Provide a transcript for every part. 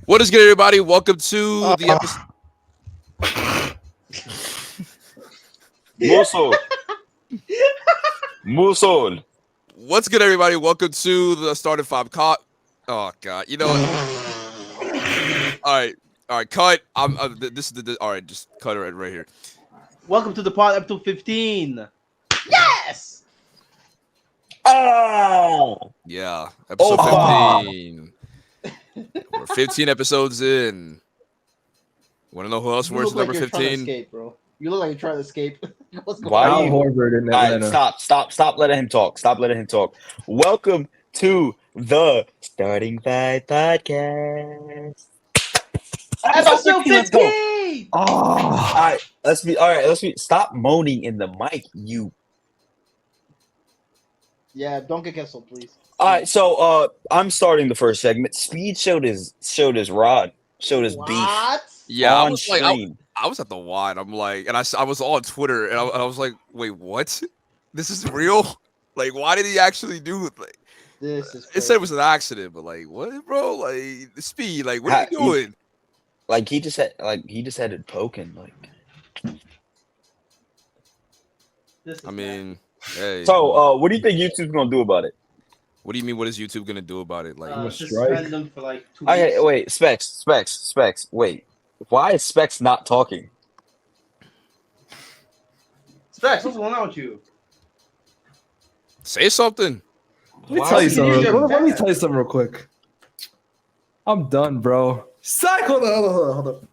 What is good, everybody? Welcome to the episode. Musol. Musol. What's good, everybody? Welcome to the starting five. Oh God, you know what? All right, cut. This is the. All right, just cut it right here. Welcome to the pod, episode 15. Yes. Oh. Yeah, episode Oh. 15. We're 15 episodes in. Want to know who else wears number 15? Escape, bro. You look like you're trying to escape. What's going Why on? are you? Horford in All right, Atlanta. stop letting him talk. Stop letting him talk. Welcome to the Starting Five Podcast. Episode 15, let's go. 15. Oh, All right, let's be. Stop moaning in the mic, you. Yeah, don't get canceled, please. All right, so I'm starting the first segment. Speed showed his rod, showed his beef What? Yeah, on stream. I was at the wine. I'm like, and I was on Twitter, and I was like, wait, what? This is real? Like, why did he actually do it? Like, This is it said it was an accident, but like, what, bro? Like, the speed. Like, what are you doing? Like he just had it poking. Like, I mean, hey. so what do you think YouTube's gonna do about it? What do you mean? What is YouTube gonna do about it? Like, suspend them for like 2 weeks. Okay, wait, Specs. Wait, why is Specs not talking? Spex, what's going on with you? say something. let me Why tell you is he something. using your Let me back? tell you something real quick. I'm done, bro. Hold on.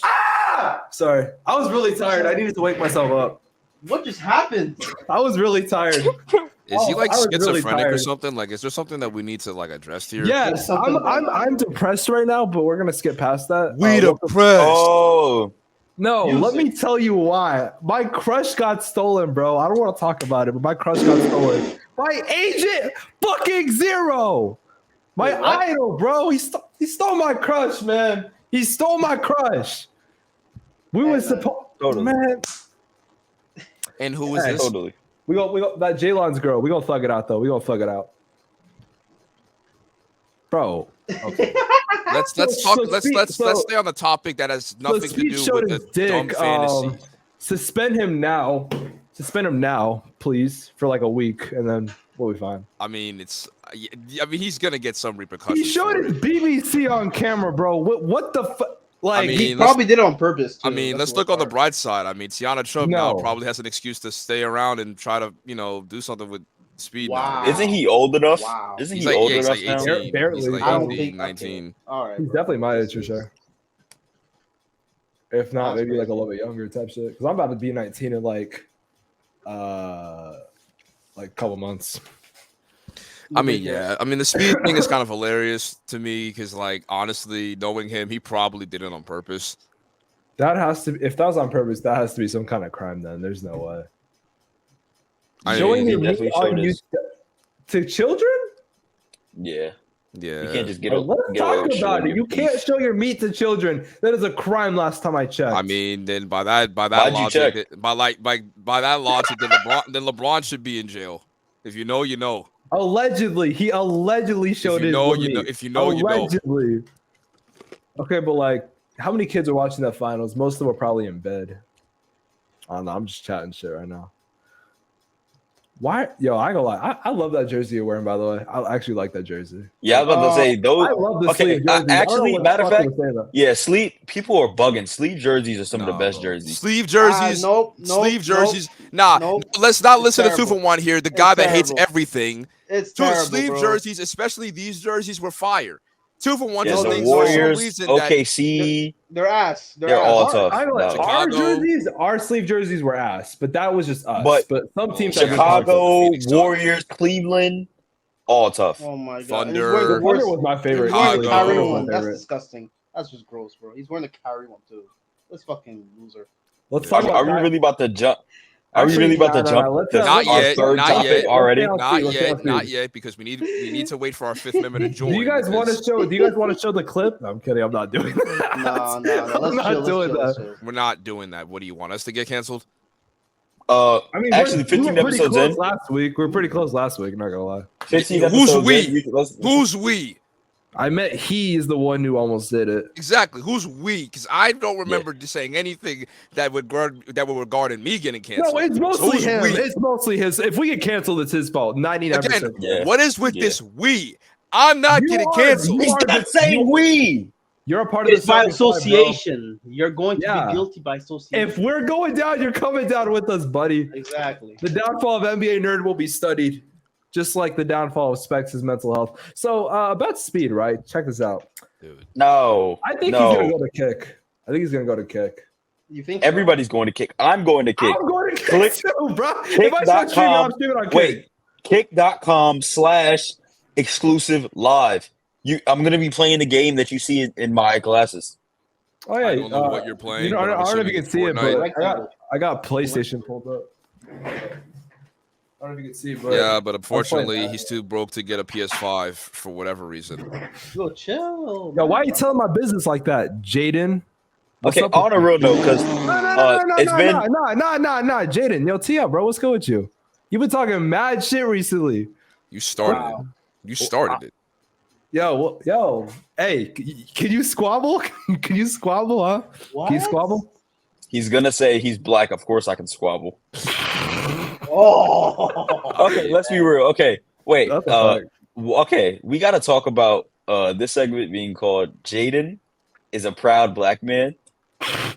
Ah! Sorry, I was really tired. I needed to wake myself up. What just happened? I was really tired. Is he like I was really schizophrenic or tired. something? Like, is there something that we need to like address here? Yes, I'm depressed right now, but we're gonna skip past that. depressed. Oh, No, Music. let me tell you why. My crush got stolen, bro. I don't want to talk about it, but my crush got stolen by Agent fucking Zero. My Wait, what? idol, bro. He stole my crush, man. He stole my crush. We Hey, were man. supposed, Totally. man. And who is Hey, this? totally. We go that Jalon's girl. We gonna thug it out though. We gonna thug it out, bro. Okay. Let's So talk. Let's Speed- stay on the topic that has nothing to Speed do showed with his the dumb dick. fantasy. Suspend him now. Suspend him now, please, for like a week, and then we'll be fine. I mean, he's gonna get some repercussions. He showed for his it. BBC on camera, bro. What the fuck? Like, I mean, He probably did it on purpose. Too. I mean, That's let's look the on the worst bright side. I mean, Tiana Trump now No. probably has an excuse to stay around and try to, do something with Speed. Wow. Now. Isn't he old enough? Wow. Isn't He's he like, old yeah, he's enough like now? 18. Barely. He's like I don't 18, think 19. Okay. All right. he's bro. definitely my age for sure. If not, That's maybe like a crazy. little bit younger type shit. Because I'm about to be 19 in like a couple months. I mean, yeah. I mean, the Speed thing is kind of hilarious to me because, like, honestly, knowing him, he probably did it on purpose. That has to. If that was on purpose, that has to be some kind of crime. Then there's no way. I Showing mean, your he meat definitely on showed you his- to children? Yeah, yeah. you can't just get. Bro, let's get away talk with about showing it. your You beef. can't show your meat to children. That is a crime. Last time I checked. I mean, then by that Why'd you logic, check? by that logic, then LeBron should be in jail. If you know, you know. allegedly, he allegedly showed you his know, meat. you know. If you know, you know. Allegedly. Okay, but like, how many kids are watching that finals? Most of them are probably in bed. I don't know. I'm just chatting shit right now. Why? Yo, I ain't gonna lie. I love that jersey you're wearing, by the way. I actually like that jersey. Yeah, I was about to say those. I love the Okay, sleeve jersey. actually, matter of fact, that. yeah, people are bugging. Sleeve jerseys are some of the No, best bro. jerseys. Sleeve jerseys. Nope. Sleeve jerseys. Nah, nope. let's not It's listen to terrible. Tooforwon here, the guy that hates terrible. everything. It's Dude, terrible, sleeve bro. jerseys, especially these jerseys, were fire. Tooforwon Yeah, just the thinks for some Warriors, reason that OKC, They're ass. they're all tough. I don't know. No. Our Chicago. jerseys, our sleeve jerseys were ass, but that was just us. But some teams have good Chicago, Phoenix Suns. Warriors, Cleveland, all tough. Oh my god. Thunder. And he's wearing the Thunder worst. was my favorite. He's wearing the Chicago. Kyrie Thunder was one. my That's favorite. disgusting. That's just gross, bro. He's wearing the Kyrie one too. This fucking loser. Let's talk Are about we that. really about to jump? Are we Actually, really about to no, jump let's to Not our yet, third not topic yet. already? Let's Not let's yet, see. not yet, because we need to wait for our fifth member to join. Do you guys want to because show? Do you guys want to show the clip? No, I'm kidding. I'm not doing that. No. I'm Let's not chill. doing Let's that. chill. We're not doing that. What do you want us to get canceled? I mean, Actually, we 15 were pretty episodes close in. last week. We were pretty close last week. Not gonna lie. 15 Who's episodes we? in, Who's we? I meant he is the one who almost did it. Exactly. Who's we? Because I don't remember just saying anything that would regard in me getting canceled. No, it's mostly who's him. we? It's mostly his. If we get canceled, it's his fault. 99%. Again, Yeah. what is with Yeah. this we? I'm not getting canceled. He's not saying we. You're a part of It's the by 75, bro. association. You're going to Yeah. be guilty by association. If we're going down, you're coming down with us, buddy. Exactly. The downfall of NBA nerd will be studied, just like the downfall of Spex' mental health. So about speed, right? Check this out. Dude. No. I think no. he's gonna go to kick. I think he's gonna go to kick. You think so? Everybody's going to kick. I'm going to kick. I'm going to kick Click- too, bro. If I start streaming, I'm streaming on kick. Wait, kick.com/exclusive live. I'm going to be playing the game that you see in my glasses. Oh yeah, I don't know what you're playing. You know, but I I'm don't know if you assuming can see it, Fortnite. but I got PlayStation pulled up. I don't know if you can see it, but Yeah, but unfortunately, that. he's too broke to get a PS5 for whatever reason. Yo, chill. Yo, why are you man. telling my business like that, Jaden? What's Okay, up with on a you? real note, because it's been No, Jaden. Yo, T up, bro. What's good with you? You've been talking mad shit recently. You started it. You started it. Yo, hey, can you squabble? Can you squabble, huh? What? Can you squabble? he's going to say he's black. Of course I can squabble. Oh. Okay, let's be real. Okay, wait. That's a fact. Okay, we got to talk about this segment being called Jaden is a proud black man.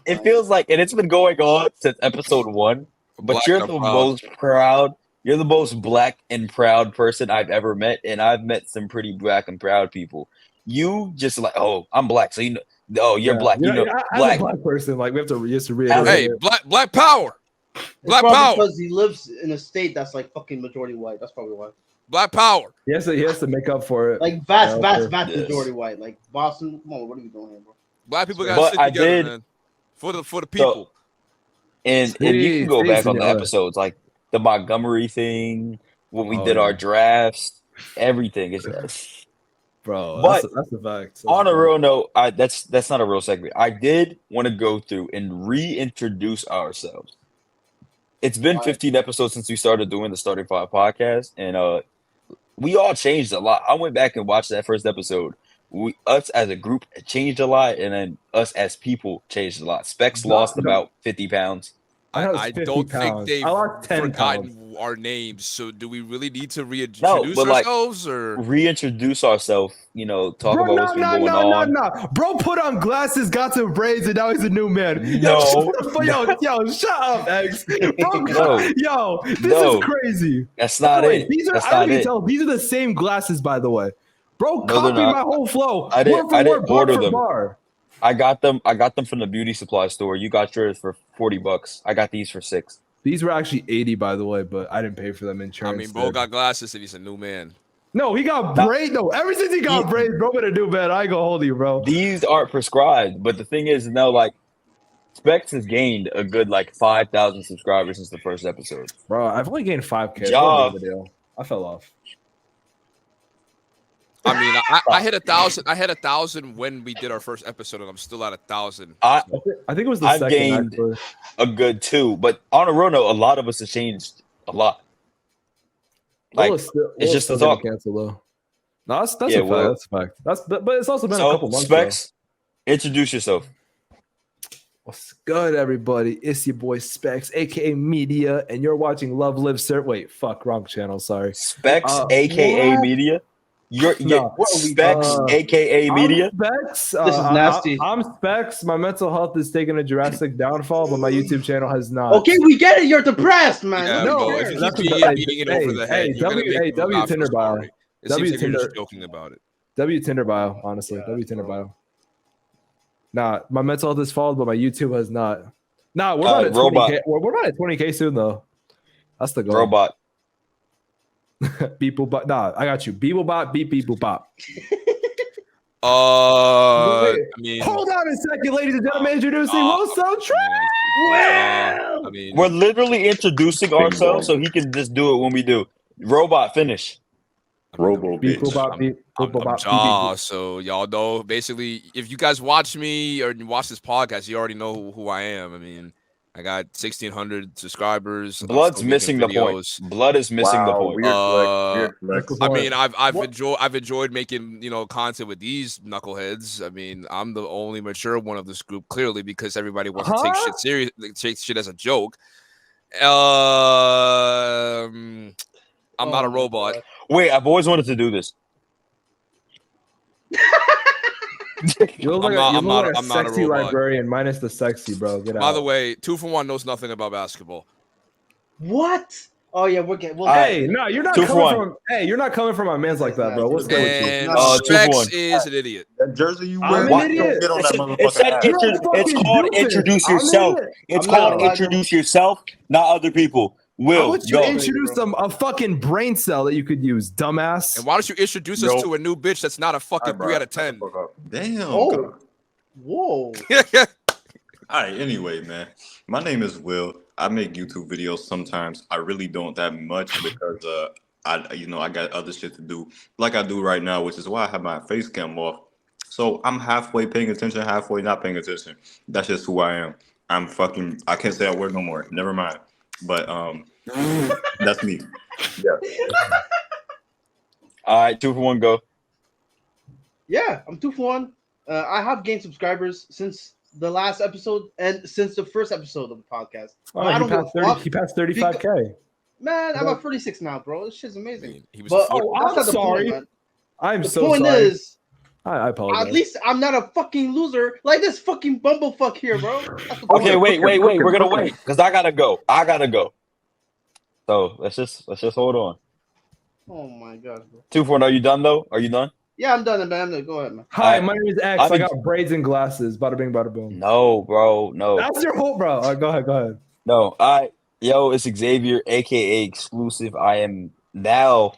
It feels like, and it's been going on since episode 1, but Black you're and the proud. most proud. You're the most black and proud person I've ever met, and I've met some pretty black and proud people. You just like, oh, I'm black, so you know. Oh, you're Yeah. black. You know, I'm black. a black person. Like we have to reiterate. Hey, it. black power. It's Black probably power. because he lives in a state that's like fucking majority white. That's probably why. Black power. He has to make up for it. Like vast Yes. majority white. Like Boston. Come on, what are we doing here, bro? Black people But gotta sit I together, did- man. For the people. And you can go Steve, back on the Steve, episodes, like the Montgomery thing, when we Oh, did our yeah. drafts, everything is. Bro, But that's a fact. That's On a fact. real note, that's not a real segment. I did want to go through and reintroduce ourselves. It's been Right. 15 episodes since we started doing the Starting Five podcast, and we all changed a lot. I went back and watched that first episode. Us as a group changed a lot, and then us as people changed a lot. Specs No, lost no. about 50 pounds. I lost I 50 don't think pounds. they've I lost 10 forgotten our names. So do we really need to reintroduce but, like, ourselves, or Reintroduce ourselves, talk Bro, about what's been going on. no. Bro put on glasses, got some braids, and now he's a new man. No. Yo, shut up, X. Bro, No. yo, this No. is crazy. That's not Wait, it. These are, That's I don't not even it. tell. These are the same glasses, by the way. Bro, No, they're copy not. my whole flow. I didn't- Word for I didn't word, bar order for them. bar. I got them from the beauty supply store. You got yours for $40. I got these for $6. These were actually 80, by the way, but I didn't pay for them I insurance. mean, bro did. got glasses and he's a new man. No, he got No. braids. No, ever since he got braids, bro, better do, man. I ain't gonna hold you, bro. These aren't prescribed, but the thing is, like, Specs has gained a good 5,000 subscribers since the first episode. Bro, I've only gained 5K. Ja. What a big deal. I fell off. I mean, I hit 1,000. I hit 1,000 when we did our first episode, and I'm still at 1,000. I I think it was the I've second. gained- Actually. a good 2, but on a real note, a lot of us have changed a lot. Like, Will's still, it's just still a talk. getting canceled though. No, that's Yeah, a fact. Will. That's a fact. But it's also been a so couple months. Specs, introduce yourself. What's good, everybody? It's your boy Spex, aka Media, and you're watching Love Live Sir. Wait, fuck, wrong channel. Sorry. Specs, aka what? Media. You're No. Specs, Uh, aka Media. I'm Specs. This is nasty. I'm Specs. My mental health is taking a drastic downfall, but my YouTube channel has not. Okay, we get it. You're depressed, man. Yeah, no, bro, if you that's keep what- beating it hey, over the hey, head, you're gonna W- make hey, people W laugh Tinder for bio. sorry. It W seems like you're just Tinder. joking about it. W Tinder bio, honestly. W Tinder bio. Nah, my mental health has fallen, but my YouTube has not. Nah, we're about at 20K. Robot. We're about at 20K soon though. That's the goal. Robot. Beep boop bop. Nah, I got you. Beep boop bop. Beep beep boop bop. I mean, Hold on a second, ladies and gentlemen. Introducing WillSoTrill. I mean, We're literally introducing ourselves so he can just do it when we do. Robot, finish. Robo Beep boop bitch. bop. Beep I'm boop bop. Beep, beep, Ja, boop. so y'all know basically if you guys watch me or watch this podcast, you already know who I am. I mean, I got 1,600 subscribers. I'm Blood's still making missing the point. videos. Blood is missing the point. Weird flex. Weird flex. I mean, I've What? enjoyed making content with these knuckleheads. I mean, I'm the only mature one of this group, clearly, because everybody wants to take shit serious, take shit as a joke. I'm not a robot. God. Wait, I've always wanted to do this. You look like I'm not a a sexy robot. librarian minus the sexy, bro. Get out. By the way, 2-for-1 knows nothing about basketball. What? Oh yeah, we're getting. Well, Hey, no, you're not 2 for coming 1. from. Hey, you're not coming from my man's like that, bro. What's good with you? And No, 2-for-1. Spex is an idiot. That jersey you I'm wear, an why idiot. don't get on that It's motherfucker ass? You're a it's fucking called doofus. introduce I'm an yourself. idiot. It's I'm called not allowed to- introduce yourself, not other people. How Will, would you go. introduce them a fucking brain cell that you could use, dumbass? And why don't you introduce us Yo. to a new bitch that's not a fucking 3 out of 10? Damn. Oh. God. Whoa. All right. Anyway, man, my name is Will. I make YouTube videos sometimes. I really don't that much because I got other shit to do, like I do right now, which is why I have my face cam off. So I'm halfway paying attention, halfway not paying attention. That's just who I am. I can't say I work no more. Never mind. But that's me. Yeah. All right, 2-for-1, go. Yeah, I'm 2-for-1. I have gained subscribers since the last episode and since the first episode of the podcast. Oh, I he don't give passed a 30. fuck. He passed 35K. Man, I'm at 46 now, bro. This shit's amazing. He was But a 40 Oh, I'm that's not the sorry. point, man. I'm The so point sorry. is, I apologize. at least I'm not a fucking loser like this fucking bumblefuck here, bro. That's the Okay, point. wait. We're gonna wait because I gotta go. So let's just hold on. Oh my god, bro. 2-for-1, are you done though? Are you done? Yeah, I'm done, man. Go ahead, man. Hi, I- my name is X. I've I been- got braids and glasses. Bada bing, bada boom. No, bro. No. That's your whole, bro. All right, go ahead. No, it's Xavier, aka Exclusive. I am now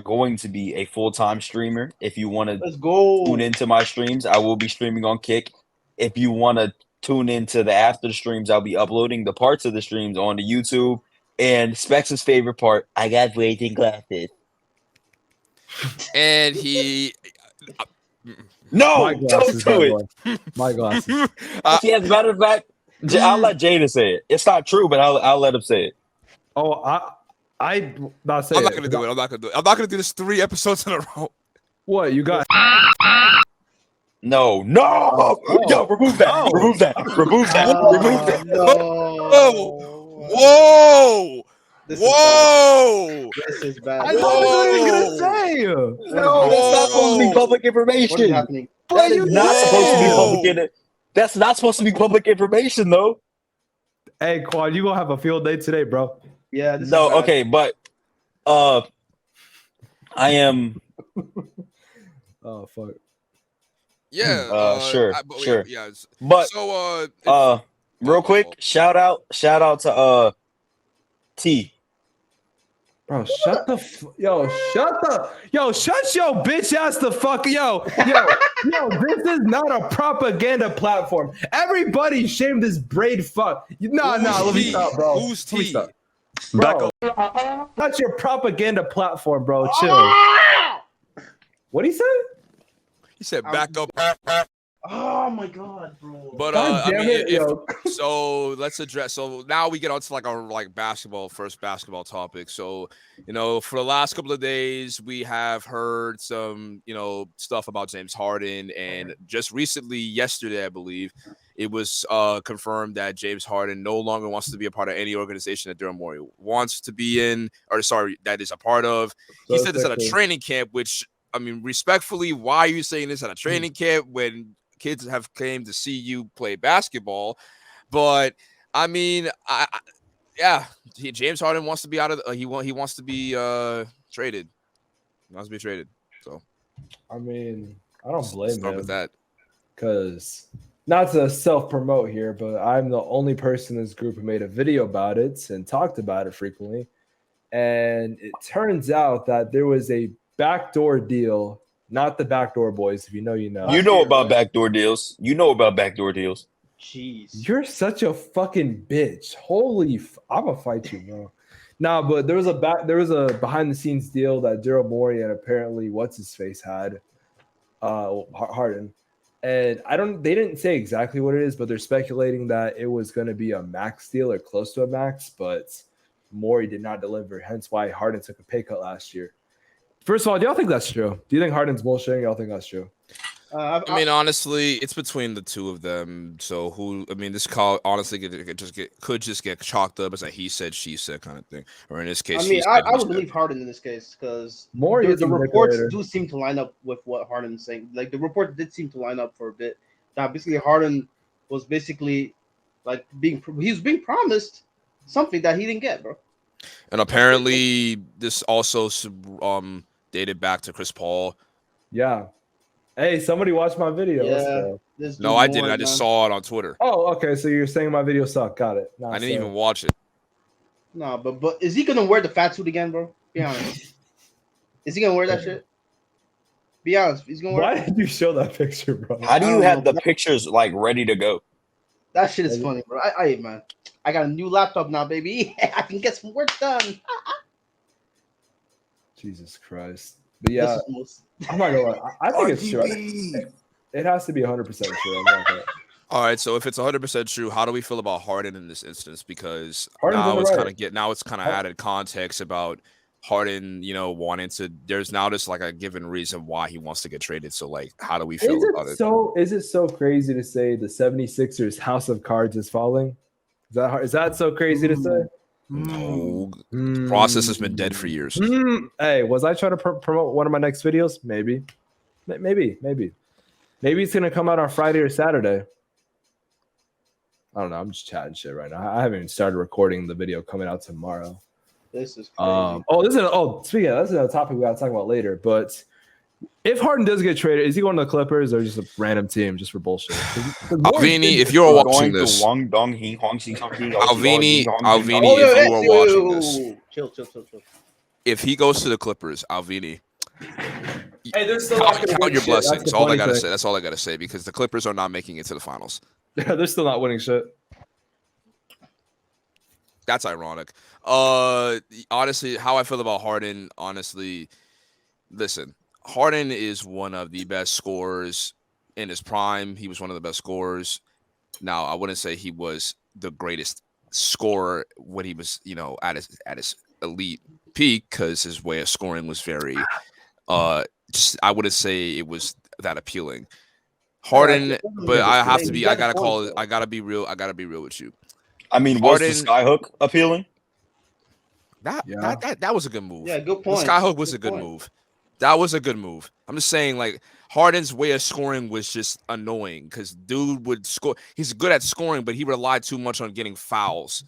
going to be a full-time streamer. If you want to Let's go. tune into my streams, I will be streaming on Kick. If you want to tune into the after the streams, I'll be uploading the parts of the streams onto YouTube. And Spex's favorite part, I got braids and glasses. And he No, My don't glasses, do by it. the way. My glasses. See, as a matter of fact, I'll let Jada say it. It's not true, but I'll let him say it. Oh, I not saying. I'm not gonna do it. I'm not gonna do this 3 episodes in a row. What you got? No. Oh. Yo, remove that. Oh. Remove that. Remove that. No. Whoa! This Whoa! is bad. I This is bad. know what he was Whoa. gonna say. No, that's not supposed to be public What is information. happening? That you is not supposed to be know. public. That's not supposed to be public information, though. Hey, Quad, you gonna have a field day today, bro? Yeah. This is No, bad. okay, but I am. Oh fuck. Yeah. Sure. Yeah. it's- But So real quick, shout out to T. Bro, shut your bitch ass the fuck, yo, this is not a propaganda platform. Everybody shame this braid fuck. Let me T? stop, bro. Who's Let me T? stop. Back Bro, up. that's your propaganda platform, bro. Chill. Ah! What'd he say? He said back up. Oh my god, bro. But God I damn mean, it, if, yo. so let's address. So now we get on to our first basketball topic. So for the last couple of days, we have heard some stuff about James Harden, and just recently, yesterday, I believe, it was confirmed that James Harden no longer wants to be a part of any organization that Morey wants to be in, that is a part of. He So said this at a sexy. training camp, which I mean, respectfully, why are you saying this at a training camp when kids have came to see you play basketball? But I mean, James Harden wants to be out of. He wants to be traded. He wants to be traded. So I mean, I don't blame start with him that. because not to self-promote here, but I'm the only person in this group who made a video about it and talked about it frequently. And it turns out that there was a backdoor deal, not the backdoor boys. If you know, you know. You know about backdoor deals. Jeez. You're such a fucking bitch. I'm gonna fight you, bro. Nah, but there was a behind the scenes deal that Morey and apparently what's his face had, Harden, And they didn't say exactly what it is, but they're speculating that it was going to be a max deal or close to a max, but Morey did not deliver. Hence why Harden took a pay cut last year. First of all, do y'all think that's true? Do you think Harden's bullshitting? Y'all think that's true? I mean, honestly, it's between the two of them. So this call honestly could just get chalked up as a he said, she said kind of thing, or in this case, I would believe Harden in this case because the reports do seem to line up with what Harden's saying. Like the report did seem to line up for a bit. That basically Harden was basically like he was being promised something that he didn't get, bro. And apparently, this also dated back to Chris Paul. Yeah. Hey, somebody watched my video. Yeah. No, I didn't. I just saw it on Twitter. Oh, okay. So you're saying my video sucked. Got it. I didn't even watch it. No, but is he gonna wear the fat suit again, bro? Be honest. Is he gonna wear that shit? Be honest. He's gonna wear. Why did you show that picture, bro? How do you have the pictures like ready to go? That shit is funny, bro. Man, I got a new laptop now, baby. I can get some work done. Jesus Christ. But yeah, I'm not gonna lie. I think it's true. It has to be 100% true. All right, so if it's 100% true, how do we feel about Harden in this instance? Because Harden's now it's kind of added context about Harden, wanting to. There's now just like a given reason why he wants to get traded. So like, how do we feel about it? Is it so crazy to say the 76ers house of cards is falling? Is that so crazy to say? No, the process has been dead for years. Hey, was I trying to promote one of my next videos? Maybe it's gonna come out on Friday or Saturday. I don't know. I'm just chatting shit right now. I haven't even started recording the video coming out tomorrow. This is crazy. Speaking of, that's another topic we gotta talk about later. But if Harden does get traded, is he going to the Clippers or just a random team just for bullshit? Alvini, if you're watching this, Alvini, if you are watching this, chill. If he goes to the Clippers, Alvini, hey, they're still count your blessings. That's all I gotta say. That's all I gotta say because the Clippers are not making it to the finals. They're still not winning shit. That's ironic. Honestly, how I feel about Harden, listen, Harden is one of the best scorers in his prime. He was one of the best scorers. Now, I wouldn't say he was the greatest scorer when he was, at his elite peak because his way of scoring was very I wouldn't say it was that appealing. Harden, but I gotta be real with you. I mean, was the skyhook appealing? That was a good move. Yeah, good point. The skyhook was a good move. That was a good move. I'm just saying, like, Harden's way of scoring was just annoying because dude would score. He's good at scoring, but he relied too much on getting fouls.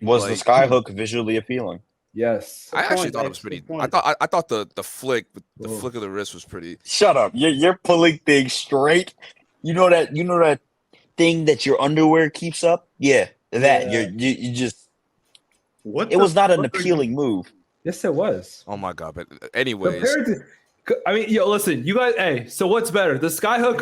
Was the skyhook visually appealing? Yes. I actually thought it was pretty. I thought the flick of the wrist was pretty. Shut up! You're pulling things straight. You know that thing that your underwear keeps up. Yeah, that you just. What? It was not an appealing move. Yes, it was. Oh my god! But anyways, listen, you guys. Hey, so what's better, the skyhook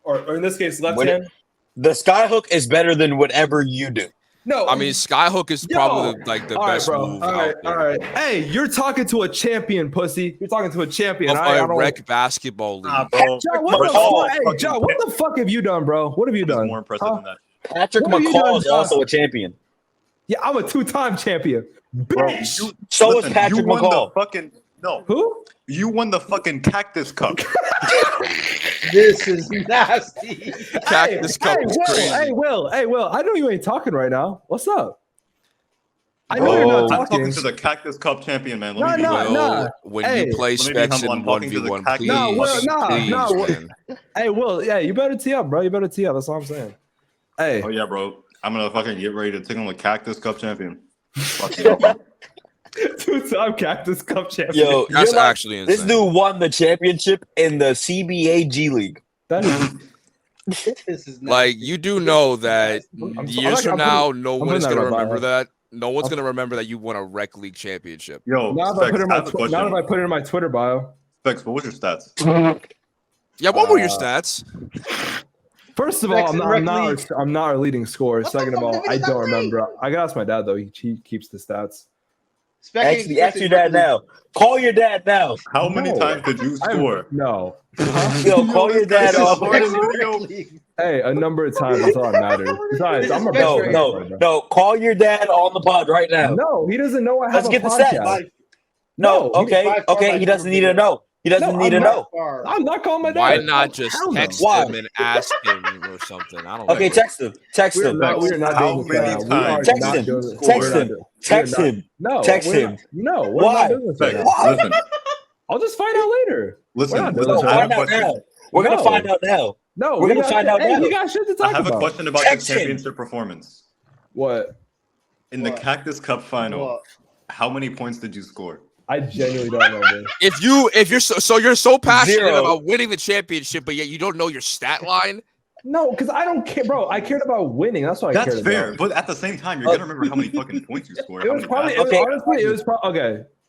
or in this case, left hand? The skyhook is better than whatever you do. No, I mean skyhook is probably like the best move. All right. Hey, you're talking to a champion, pussy. You're talking to a champion. Of a rec basketball league. John, what the fuck have you done, bro? What have you done? More impressive than that. Patrick McCall is also a champion. Yeah, I'm a 2-time champion. Bitch. So is Patrick McCall. Who? You won the fucking Cactus Cup. This is nasty. Cactus Cup is crazy. Hey, Will. I know you ain't talking right now. What's up? I know you're not talking. I'm talking to the Cactus Cup champion, man. No. When you play Spex in 1v1, please. No. Hey, Will. Yeah, you better tee up, bro. You better tee up. That's all I'm saying. Hey. Oh yeah, bro. I'm gonna fucking get ready to take on the Cactus Cup champion. Fuck you up, man. 2-time Cactus Cup champion. Yo, that's actually insane. This dude won the championship in the CBA G League. That is. This is like you do know that years from now, no one is gonna remember that. No one's gonna remember that you won a rec league championship. Yo, not if I put it in my Twitter bio. Spex, what was your stats? Yeah, what were your stats? First of all, I'm not our leading scorer. Second of all, I don't remember. I gotta ask my dad though. He keeps the stats. Actually, ask your dad now. Call your dad now. How many times did you score? No. Yo, call your dad off. Hey, a number of times. That's all that matters. Besides, I'm a no. Call your dad on the pod right now. No, he doesn't know I have Let's a get the podcast. stats. No, okay. He doesn't need to know. He doesn't need to know. I'm not calling my dad. Why not just text him and ask him or something? I don't know. Okay, text him. Text him. We're not How doing many that. times? Text him. No. Text him. No. Why? Listen. I'll just find out later. Listen. We're gonna find out now. No, we're gonna find out now. We got shit to talk about. I have a question about your championship performance. What? In the Cactus Cup final, how many points did you score? I genuinely don't know this. If you're so passionate 0. about winning the championship, but yet you don't know your stat line. No, because I don't care, bro. I cared about winning. That's what I cared about. That's fair, but at the same time, you're gonna remember how many fucking points you scored. It was probably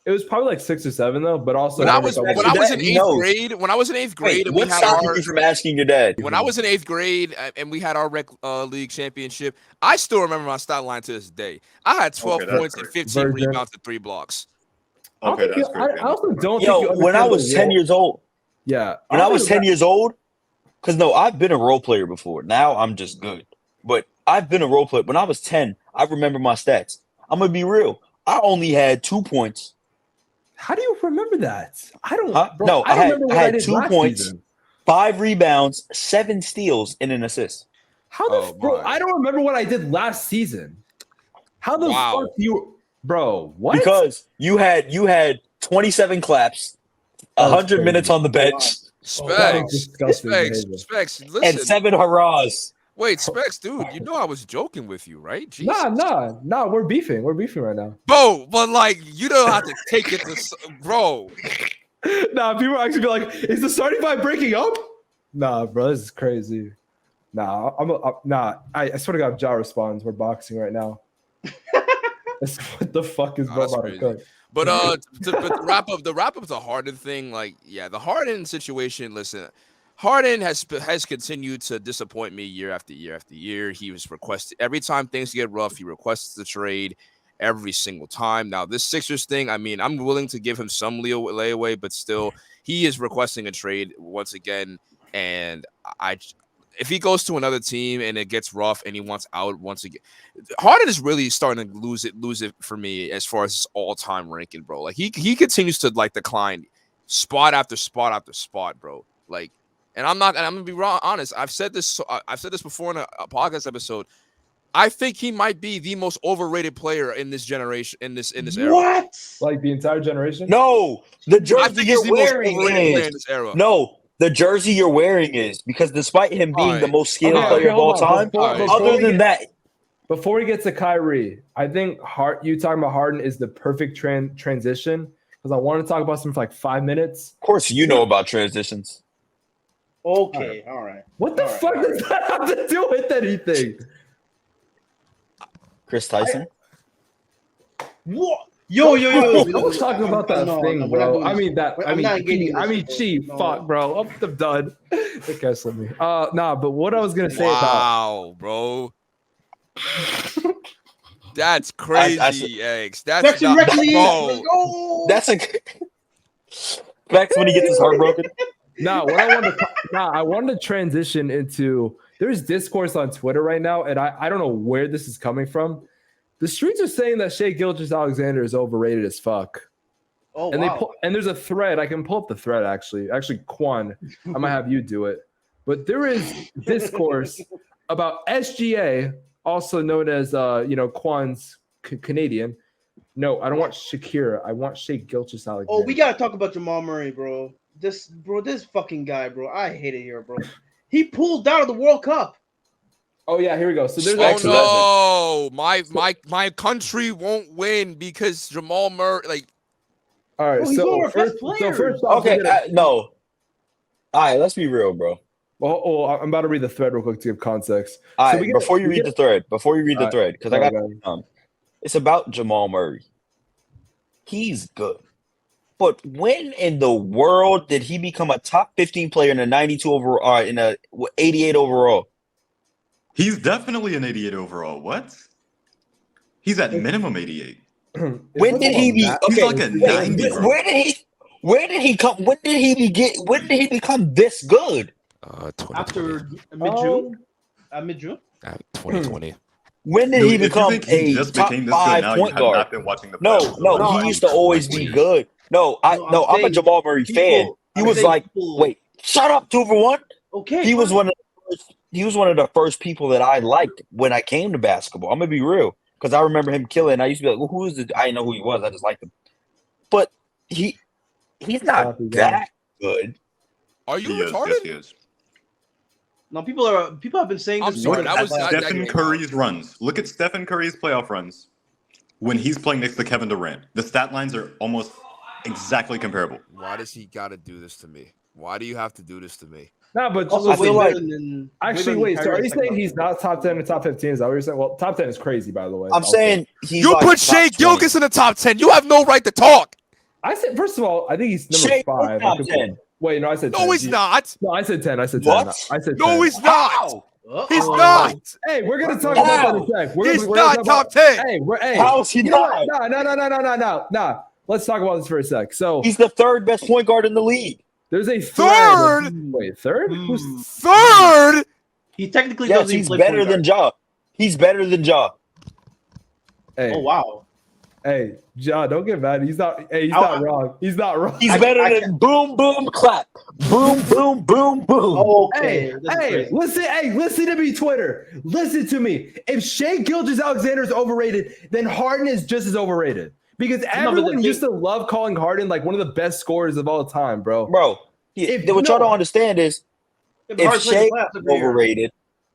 It was probably like 6 or 7 though, but also when I was in 8th grade, and we had you from asking your dad. When I was in 8th grade and we had our rec league championship, I still remember my stat line to this day. I had 12 points and 15 rebounds and 3 blocks. Okay, that's great. I also don't. When I was 10 years old. Yeah, when I was 10 years old, because I've been a role player before. Now I'm just good, but I've been a role player. When I was 10, I remember my stats. I'm gonna be real. I only had 2 points. How do you remember that? I don't. Bro, no, I had 2 points, season. 5 rebounds, 7 steals, and an assist. How bro? I don't remember what I did last season. How the fuck you, bro? What? Because you had 27 claps, 100 minutes on the bench, Spex, listen. and 7 hurrahs. Wait, Spex, dude, you know I was joking with you, right? Jesus. Nah. We're beefing. We're beefing right now. Bro, but like, you don't have to take it to, bro. Nah, people actually be like, is the starting five breaking up? Nah, bro, this is crazy. Nah, I swear to God, if Ja responds, we're boxing right now. What the fuck is bro about to cook? But to wrap up the Harden thing, like, yeah, the Harden situation, listen, Harden has continued to disappoint me year after year after year. He was requested every time things get rough. He requests the trade every single time. Now this Sixers thing, I mean, I'm willing to give him some layaway, but still, he is requesting a trade once again. And if he goes to another team and it gets rough and he wants out once again, Harden is really starting to lose it for me as far as his all-time ranking, bro. Like he continues to like decline spot after spot after spot, bro. Like. And I'm gonna be honest. I've said this before in a podcast episode. I think he might be the most overrated player in this generation, in this era. What? Like the entire generation? No, the jersey you're wearing is. In this era. No, the jersey you're wearing is because despite him being the most skilled player of all time, other than that. Before we get to Kyrie, I think you talking about Harden is the perfect transition because I want to talk about something for like 5 minutes. Of course, you know about transitions. Okay, all right. What the fuck does that have to do with anything? Chris Tyson? What? Yo. Don't talk about that thing, bro. I mean, cheap. Fuck, bro. I'm done. They canceled me. Nah, but what I was gonna say about. Wow, bro. That's crazy, Eggs. That's not, bro. That's a. Back when he gets his heart broken. I wanted to transition into. There's discourse on Twitter right now, and I don't know where this is coming from. The streets are saying that Shai Gilgeous-Alexander is overrated as fuck. Oh, and wow. And there's a thread. I can pull up the thread actually. Actually, Quan, I might have you do it. But there is discourse about SGA, also known as Quan's Canadian. No, I don't want Shakira. I want Shai Gilgeous-Alexander. Oh, we gotta talk about Jamal Murray, bro. This fucking guy, bro. I hate it here, bro. He pulled out of the World Cup. Oh yeah, here we go. So there's my country won't win because Jamal Murray. Like, all right, so first off, no. All right, let's be real, bro. Well, I'm about to read the thread real quick to give context. All right, before you read the thread, because I got it's about Jamal Murray. He's good. But when in the world did he become a top 15 player in a 92 overall, in a 88 overall? He's definitely an 88 overall. What? He's at minimum 88. When did he be? He's Okay, like a 90, bro. Where did he come? When did he become this good? 2020. After mid-June? Mid-June? 2020. When did he become a top 5 point guard? No, he used to always be good. I'm a Jamal Murray fan. He was like, wait, shut up, Tooforwon. Okay. He was one of the first people that I liked when I came to basketball. I'm gonna be real, because I remember him killing. I used to be like, well, who is the? I didn't know who he was. I just liked him. But he's not that good. Are you retarded? Yes, he is. No, people have been saying this. Sorry, Look at Stephen Curry's runs. Look at Stephen Curry's playoff runs when he's playing next to Kevin Durant. The stat lines are almost exactly comparable. Why does he got to do this to me? Why do you have to do this to me? No, but Also, I feel like actually, wait. So are you saying he's not top 10 or top 15? Is that what you're saying? Well, top 10 is crazy, by the way. I'm saying you like put Shai Gilgeous in the top 10. You have no right to talk. I said, first of all, I think he's number 5. Top 10. Wait, no, I said 10. No, he's not. No, I said 10. I said 10. What? I said 10. No, he's not. He's not. Hey, we're gonna talk about that in a sec. He's not top 10. Hey, how's he not? No. Let's talk about this for a sec. So He's the 3rd best point guard in the league. there's a Third? Wait, third? Who's Third? He technically Yes, doesn't he's play better point than guard. Ja. He's better than Ja. Hey, Oh wow. hey, Ja, don't get mad. He's not. Hey, he's not wrong. He's not wrong. He's better than boom, boom, clap. Boom, boom, boom, boom. Okay. Listen to me, Twitter. Listen to me. If Shai Gilgeous-Alexander is overrated, then Harden is just as overrated. Because everyone used to love calling Harden like one of the best scorers of all time, bro. What y'all don't understand is if Shai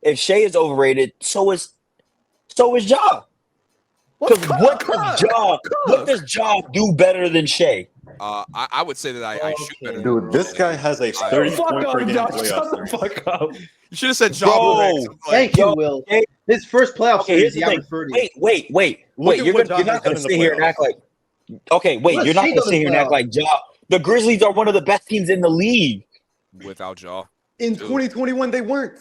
is overrated, so is Ja. Because what does Ja do better than Shai? I would say that I shoot better. Dude, this guy has a 30-point per game Shut playoff the fuck up. You should have said Ja. Thank you, Will. His first playoff series, he averaged 30. Wait. You're not going to sit here and act like. Okay, wait. You're not going to sit here and act like Ja. The Grizzlies are one of the best teams in the league. Without Ja. In 2021, they weren't.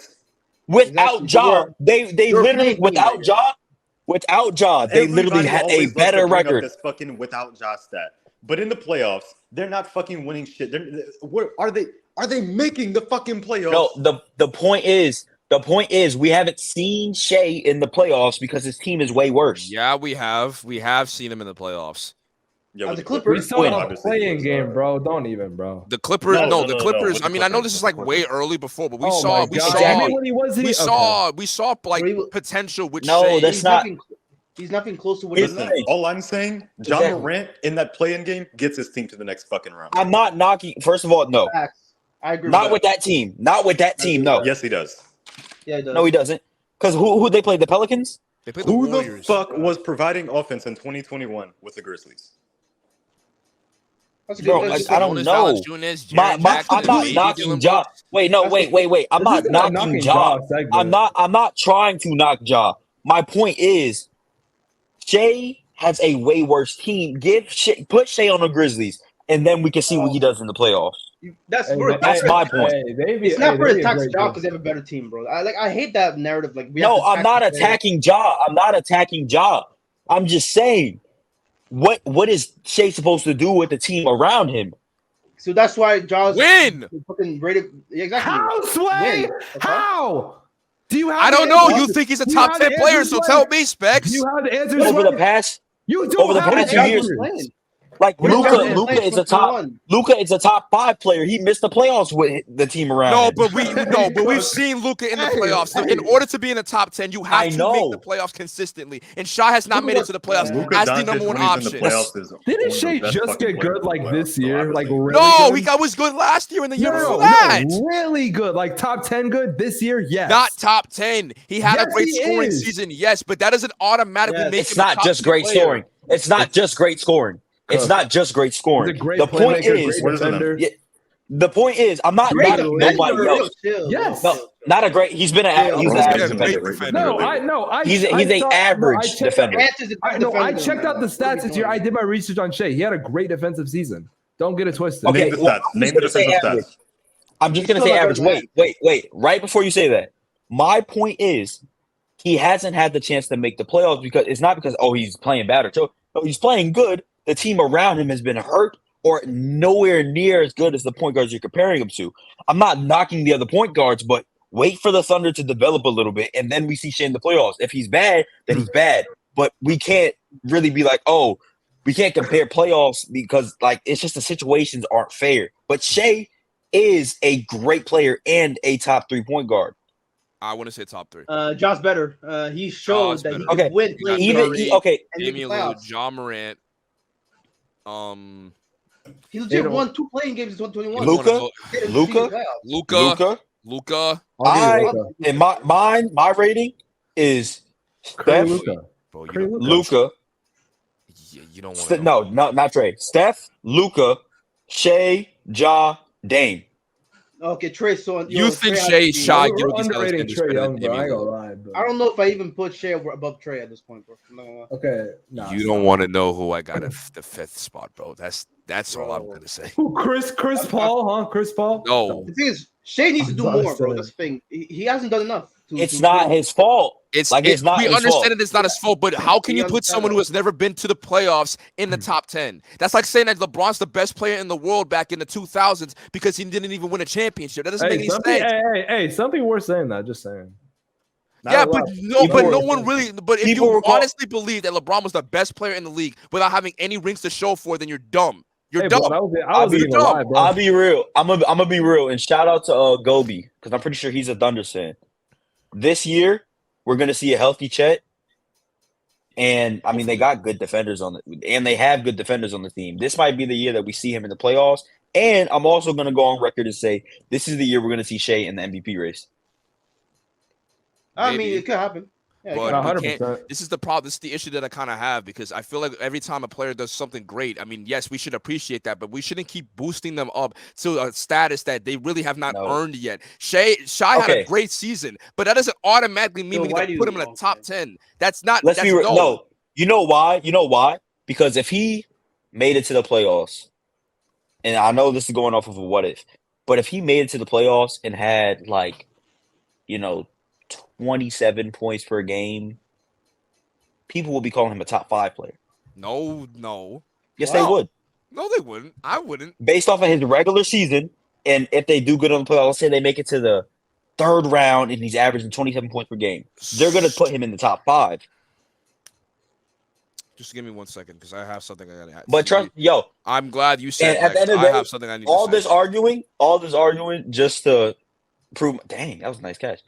Without Ja, they literally without Ja, they literally had a better record. This fucking without Ja stat, but in the playoffs, they're not fucking winning shit. What are they? Are they making the fucking playoffs? No, the point is we haven't seen Shai in the playoffs because his team is way worse. Yeah, we have seen him in the playoffs. Yeah, the Clippers. We saw a playing game, bro. Don't even, bro. The Clippers, the Clippers. No, I mean, I know this is like way early before, but we saw like potential with No, Shai. that's not. He's nothing close to what he's Listen, all I'm saying, John Morant in that play-in game gets his team to the next fucking round. I'm not knocking. First of all, no. I agree. Not with that team. Not with that team. No. Yes, he does. Yeah, he does. No, he doesn't. Because who they played? The Pelicans. They played the Who Warriors. the fuck was providing offense in 2021 with the Grizzlies? Bro, I don't know. I'm not knocking Ja. Wait. I'm not knocking Ja. I'm not trying to knock Ja. My point is, Shai has a way worse team. Put Shai on the Grizzlies, and then we can see what he does in the playoffs. That's my point. It's not for attack Ja because they have a better team, bro. I hate that narrative. Like I'm not attacking Ja. I'm just saying. What is Shai supposed to do with the team around him? So that's why Ja's win. Fucking rated. Yeah, exactly. How, Sway? Win. How? Do you have? I don't know. You think he's a top 10 player? So tell me, Specs. Do you have the answers Over the past 2 years. Like Luka is a top 5 player. He missed the playoffs with the team around. No, but we've seen Luka in the playoffs. So in order to be in the top 10, you have to make the playoffs consistently. And Shai has not made it to the playoffs as the number one option. Didn't Shai just get good like this year? Like really no, good? he was good last year and the year before that. Really good, like top 10 good this year. Yes, not top 10. He had a great scoring season. Yes, but that doesn't automatically make him. It's not just great scoring. It's not just great scoring. It's not just great scoring. The point is, I'm not knocking nobody else. Yes. No, not a great. He's been an average defender. He's an average defender. I checked out the stats this year. I did my research on Shai. He had a great defensive season. Don't get it twisted. Okay, name the defensive stats. I'm just gonna say average. Wait. Right before you say that, my point is, he hasn't had the chance to make the playoffs because it's not because he's playing bad or so. So he's playing good. The team around him has been hurt or nowhere near as good as the point guards you're comparing him to. I'm not knocking the other point guards, but wait for the Thunder to develop a little bit, and then we see Shai in the playoffs. If he's bad, then he's bad. But we can't really be like, oh, we can't compare playoffs because like it's just the situations aren't fair. But Shai is a great player and a top 3 point guard. I want to say top 3. Josh better. He showed that he could win. Damian Lillard, John Morant. He legit won 2 playing games in 2021. Luka. My rating is Steph, Luka. Yeah, you don't want to. No, not Trae. Steph, Luka, Shai, Ja, Dame. Okay, Trae. So you think Shai? You're underrating Trae Young, bro. I ain't gonna lie, bro. I don't know if I even put Shai above Trae at this point, bro. No. Okay, you don't want to know who I got at the 5th spot, bro. That's all I'm gonna say. Who, Chris Paul, huh? Chris Paul? No. The thing is, Shai needs to do more, bro. That's the thing. He hasn't done enough. It's not his fault. It's not. We understand it's not his fault, but how can you put someone who has never been to the playoffs in the top 10? That's like saying that LeBron's the best player in the world back in the 2000s because he didn't even win a championship. That doesn't make any sense. Hey, something worth saying that. Just saying. But no one really. But if you honestly believe that LeBron was the best player in the league without having any rings to show for, then you're dumb. You're dumb. I'll be real. I'm gonna be real. And shout out to Gobi because I'm pretty sure he's a Thunder fan. This year, we're going to see a healthy Chet. And, I mean, they got good defenders they have good defenders on the team. This might be the year that we see him in the playoffs. And I'm also going to go on record and say this is the year we're going to see Shai in the MVP race. I mean, it could happen. Yeah, but this is the problem. This is the issue that I kind of have because I feel like every time a player does something great, I mean, yes, we should appreciate that, but we shouldn't keep boosting them up to a status that they really have not earned yet. Shai had a great season, but that doesn't automatically mean we can put him in the top 10. That's not. Let's be real. No, you know why? You know why? Because if he made it to the playoffs, and I know this is going off of a what if, but if he made it to the playoffs and had 27 points per game, people will be calling him a top 5 player. No. Yes, they would. No, they wouldn't. I wouldn't. Based off of his regular season, and if they do good on the playoffs, let's say they make it to the 3rd round and he's averaging 27 points per game, they're going to put him in the top 5. Just give me 1 second because I have something I got to add. But trust, I'm glad you said at the end of the day, I have something I need to say. All this arguing just to prove, dang, that was a nice catch.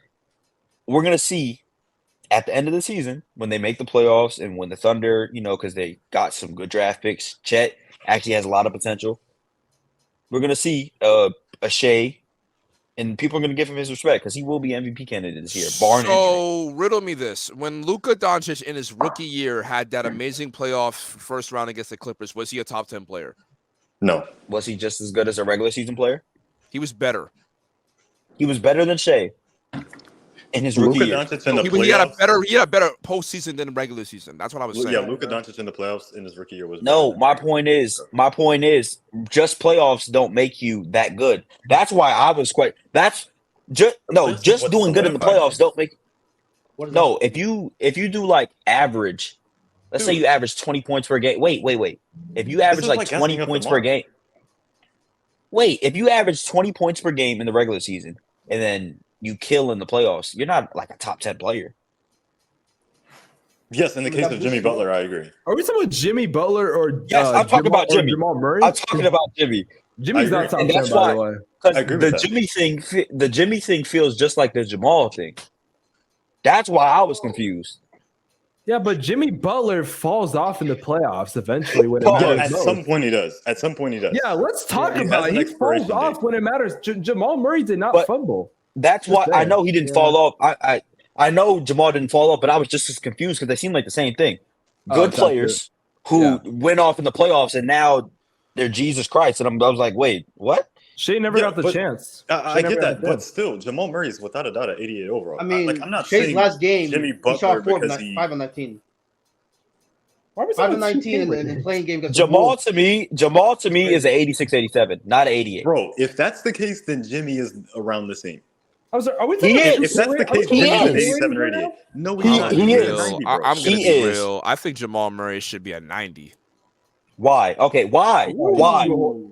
We're going to see at the end of the season when they make the playoffs and when the Thunder, because they got some good draft picks, Chet actually has a lot of potential. We're going to see a Shai, and people are going to give him his respect because he will be MVP candidate this year, barring injury. Riddle me this. When Luka Doncic in his rookie year had that amazing playoff first round against the Clippers, was he a top 10 player? No. Was he just as good as a regular season player? He was better. He was better than Shai. In his rookie year, he had a better postseason than regular season. That's what I was saying. Yeah, Luka Doncic in the playoffs in his rookie year was no. My point is, just playoffs don't make you that good. That's why I was quite. Just doing good in the playoffs don't make. No, if you do like average, let's say you average 20 points per game. Wait. If you average like 20 points per game, if you average 20 points per game in the regular season and then you kill in the playoffs, you're not like a top 10 player. Yes, in the case of Jimmy Butler, I agree. Are we talking about Jimmy Butler or yes? I'm talking about Jimmy. Jamal Murray. I'm talking about Jimmy. Jimmy's not top 10, by the way. Because the Jimmy thing feels just like the Jamal thing. That's why I was confused. Yeah, but Jimmy Butler falls off in the playoffs eventually when it matters. At some point he does. Yeah, let's talk about it. He falls off when it matters. Jamal Murray did not fumble. That's why I know he didn't fall off. I know Jamal didn't fall off, but I was just as confused because they seem like the same thing. Good players who went off in the playoffs and now they're Jesus Christ. And I was like, wait, what? Shai never got the chance. I get that, but still, Jamal Murray is without a doubt at 88 overall. I mean, I'm not Shai's saying last game, Jimmy he Butler shot 5 because on 19. Why was 5 on 19 in playing game. Jamal to me is an 86-87, not an 88. Bro, if that's the case, then Jimmy is around the same. I'm sorry. Are we He talking is. If that's the case, He Jimmy's an is. 87 or 88. No, he's He- not. he He's is. a 90, bro. I'm gonna He be is. real. I think Jamal Murray should be a 90. Why? Okay, why? Why?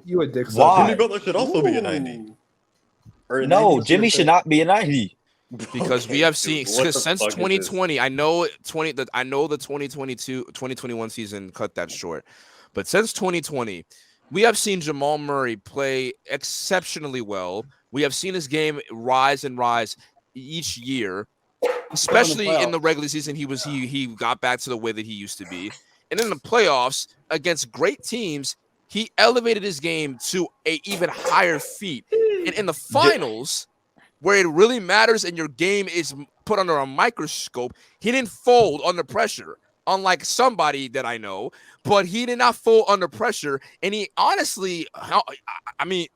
You a dick Why? sucker. Jimmy Butler should also be a 90. Or a No, 90. Jimmy should not be a 90. Because Okay, we have dude, seen what the since fuck is 2020. I know the 2021 season cut that short, but since 2020, we have seen Jamal Murray play exceptionally well. We have seen his game rise and rise each year, especially in the regular season. He got back to the way that he used to be, and in the playoffs against great teams, he elevated his game to a even higher feat. And in the finals, where it really matters and your game is put under a microscope, he didn't fold under pressure, unlike somebody that I know, but he did not fold under pressure. And he honestly, I mean,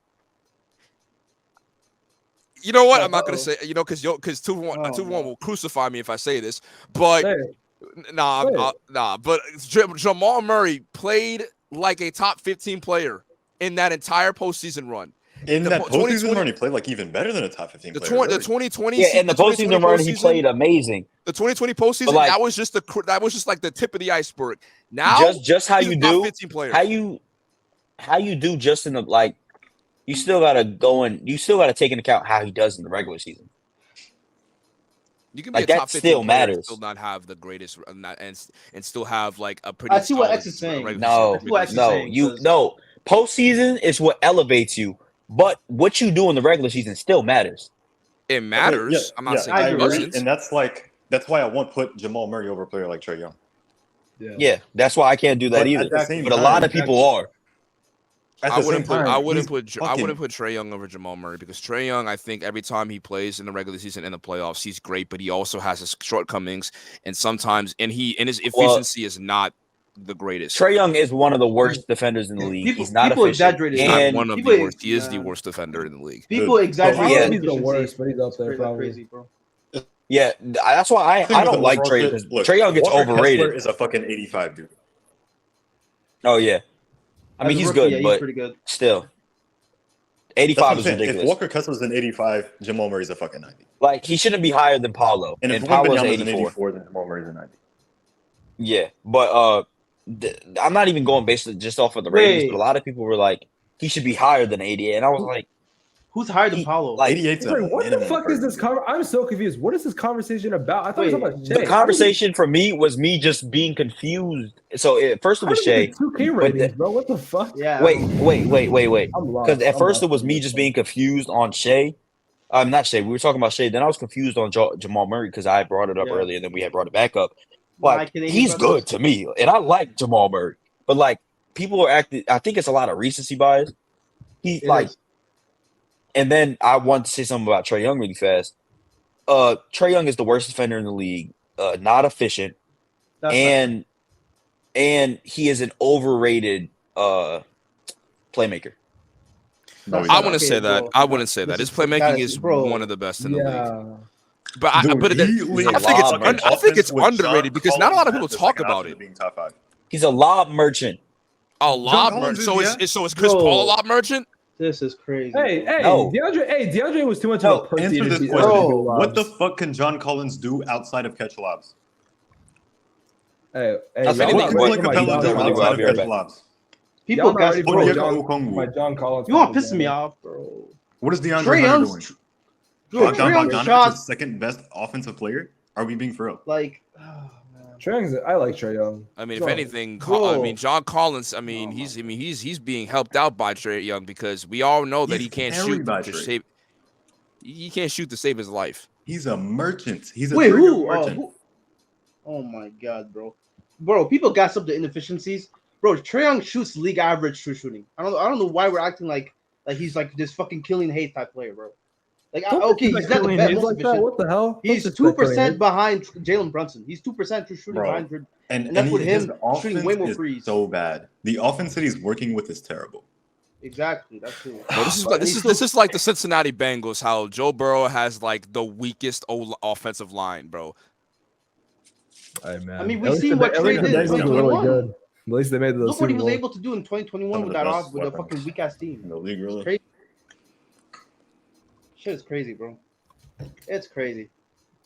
you know what? I'm not going to say, because Tooforwon will crucify me if I say this, but but Jamal Murray played like a top 15 player in that entire postseason run. In that postseason run, he played like even better than a top 15 player. The 2020, yeah, in the postseason run, he played amazing. The 2020 postseason, like, that was just like the tip of the iceberg. Now, just how you do, 15 player. how you do just in the like, you still gotta take into account how he does in the regular season. You can be like, a top 15 still player matters. and still not have the greatest, and still have like a pretty. I see what X is saying. No, postseason is what elevates you, but what you do in the regular season still matters. It matters. Okay, I'm not saying I it agree, doesn't. and that's why I won't put Jamal Murray over a player like Trae Young. Yeah, that's why I can't do that But either. at the same But a time, lot of people are. I wouldn't put he's Trae Young over Jamal Murray, because Trae Young, I think every time he plays in the regular season and the playoffs, he's great, but he also has his shortcomings, and sometimes his efficiency is not the greatest. Trae Young is one of the worst defenders in the league. He's not people efficient. exaggerate it. He's not one of the worst. He is the man. worst defender in the league. People exaggerate. Yeah. He's the worst, but he's up there probably. Crazy, bro. Yeah, that's why I don't like Trae, because Trae Young gets Walker overrated. Kessler is a fucking 85 dude. Oh yeah, I mean, he's good, but pretty good. still, That's what 85 I'm is saying. ridiculous. If Walker Kessler's an 85, Jamal Murray's a fucking 90. Like, he shouldn't be higher than Paolo, And if Paolo's Wembanyama's 84. an 84, then Jamal Murray's a 90. Yeah, but I'm not even going based just off of the ratings, but a lot of people were like, he should be higher than 88, and I was like, Who's higher than Paulo? like, 88's What the fuck is this? I'm so confused. What is this conversation about? I thought we were talking about Shai. the conversation for me was me just being confused. So first it was Shai. 2K ratings, bro. What the fuck? Yeah. Wait. I'm lost. Because at first it was me just being confused on Shai. Not Shai. We were talking about Shai. Then I was confused on Jamal Murray because I brought it up earlier, and then we had brought it back up. Like, he's good to me, and I like Jamal Murray. But like, people are acting. I think it's a lot of recency bias. And then I want to say something about Trae Young really fast. Trae Young is the worst defender in the league. Not efficient, and he is an overrated playmaker. No, I wouldn't say that. I wouldn't say that. His playmaking is one of the best in the league. But I think it's underrated because not a lot of people talk about it. Being top 5. He's a lob merchant. A lob merchant. So is Chris Paul a lob merchant? This is crazy. Hey, no. DeAndre was too much of a pussy. Answer this question. What the fuck can John Collins do outside of catch lobs? People John Collins. You want pissing me off, bro? What is DeAndre Trae Young's doing? Trae Young's shot, second best offensive player? Are we being for real? like, I like Trae Young. I mean, if anything, John Collins. I mean, he's being helped out by Trae Young because we all know that he can't shoot to save. He can't shoot to save his life. He's a merchant. He's a merchant. Oh my god, bro! People gas up the inefficiencies, bro. Trae Young shoots league average true shooting. I don't know why we're acting like he's like this fucking killing hate type player, bro. Like, he's not the best. Like that. What the hell? He's 2% behind Jalen Brunson. He's 2% true shooting behind, and that's with him shooting way more frees. So bad. The offense that he's working with is terrible. Exactly, that's true. Bro, this is like the Cincinnati Bengals. How Joe Burrow has like the weakest offensive line, bro. Hey, man. I mean, we see what Trae did in 2021. At least they made the Look what he was able to do in 2021 with a fucking weak ass team. In the league, really. Shit is crazy, bro. It's crazy.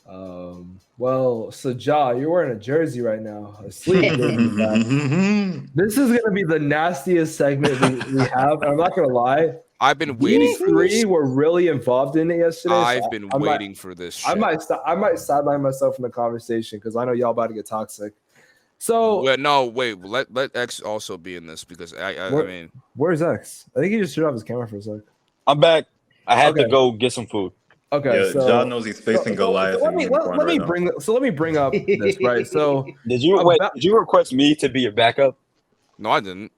Well, so Ja, you're wearing a jersey right now. A sleep jersey. This is gonna be the nastiest segment we have. And I'm not gonna lie. I've been waiting for this. Three were really involved in it yesterday. I've been waiting for this shit. I might sideline myself from the conversation because I know y'all about to get toxic. So wait. Let X also be in this because I mean, where's X? I think he just turned off his camera for a sec. I'm back. I had to go get some food. Okay, yeah, so John knows he's facing Goliath. Let me bring up this, right? So did you request me to be your backup? No, I didn't.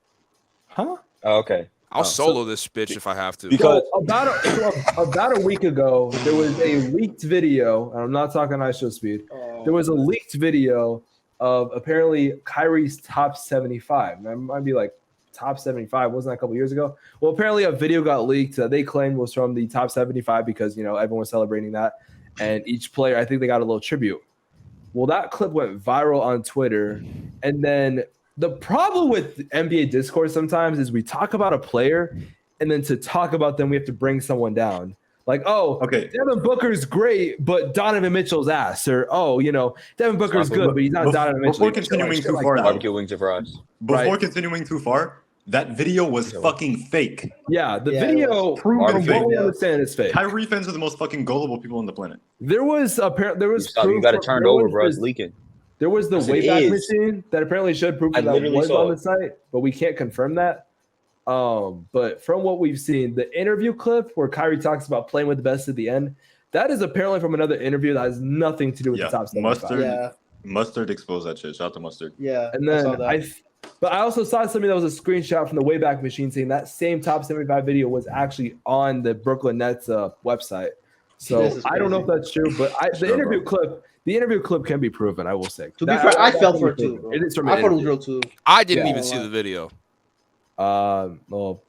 Huh? Oh, okay. I'll solo this bitch if I have to. Because about a week ago, there was a leaked video, and I'm not talking iShow speed. There was a leaked video of apparently Kyrie's top 75. That might be like top 75. Wasn't that a couple years ago? Well, apparently a video got leaked that they claimed was from the top 75 because, you know, everyone was celebrating that. And each player, I think they got a little tribute. Well, that clip went viral on Twitter. And then the problem with NBA discourse sometimes is we talk about a player, and then to talk about them, we have to bring someone down. Like, okay, Devin Booker's great, but Donovan Mitchell's ass. Or, Devin Booker's good, but he's not Donovan Mitchell. Before continuing too far, barbecue wings and fries. Before continuing too far, that video was fucking fake. Yeah, the video from what we understand is fake. Kyrie fans are the most fucking gullible people on the planet. There was you got to turn it over, bro. It's leaking. There was the Wayback Machine that apparently showed proof that was on the site, but we can't confirm that. But from what we've seen, the interview clip where Kyrie talks about playing with the best at the end, that is apparently from another interview that has nothing to do with the top 75. Mustard exposed that shit. Shout out to Mustard. Yeah. And then but I also saw something that was a screenshot from the Wayback Machine saying that same top 75 video was actually on the Brooklyn Nets website. So I don't know if that's true, but the interview clip can be proven, I will say. To be fair, I fell for it too. Bro. It is from I thought it was real too. I didn't even see the video. Well,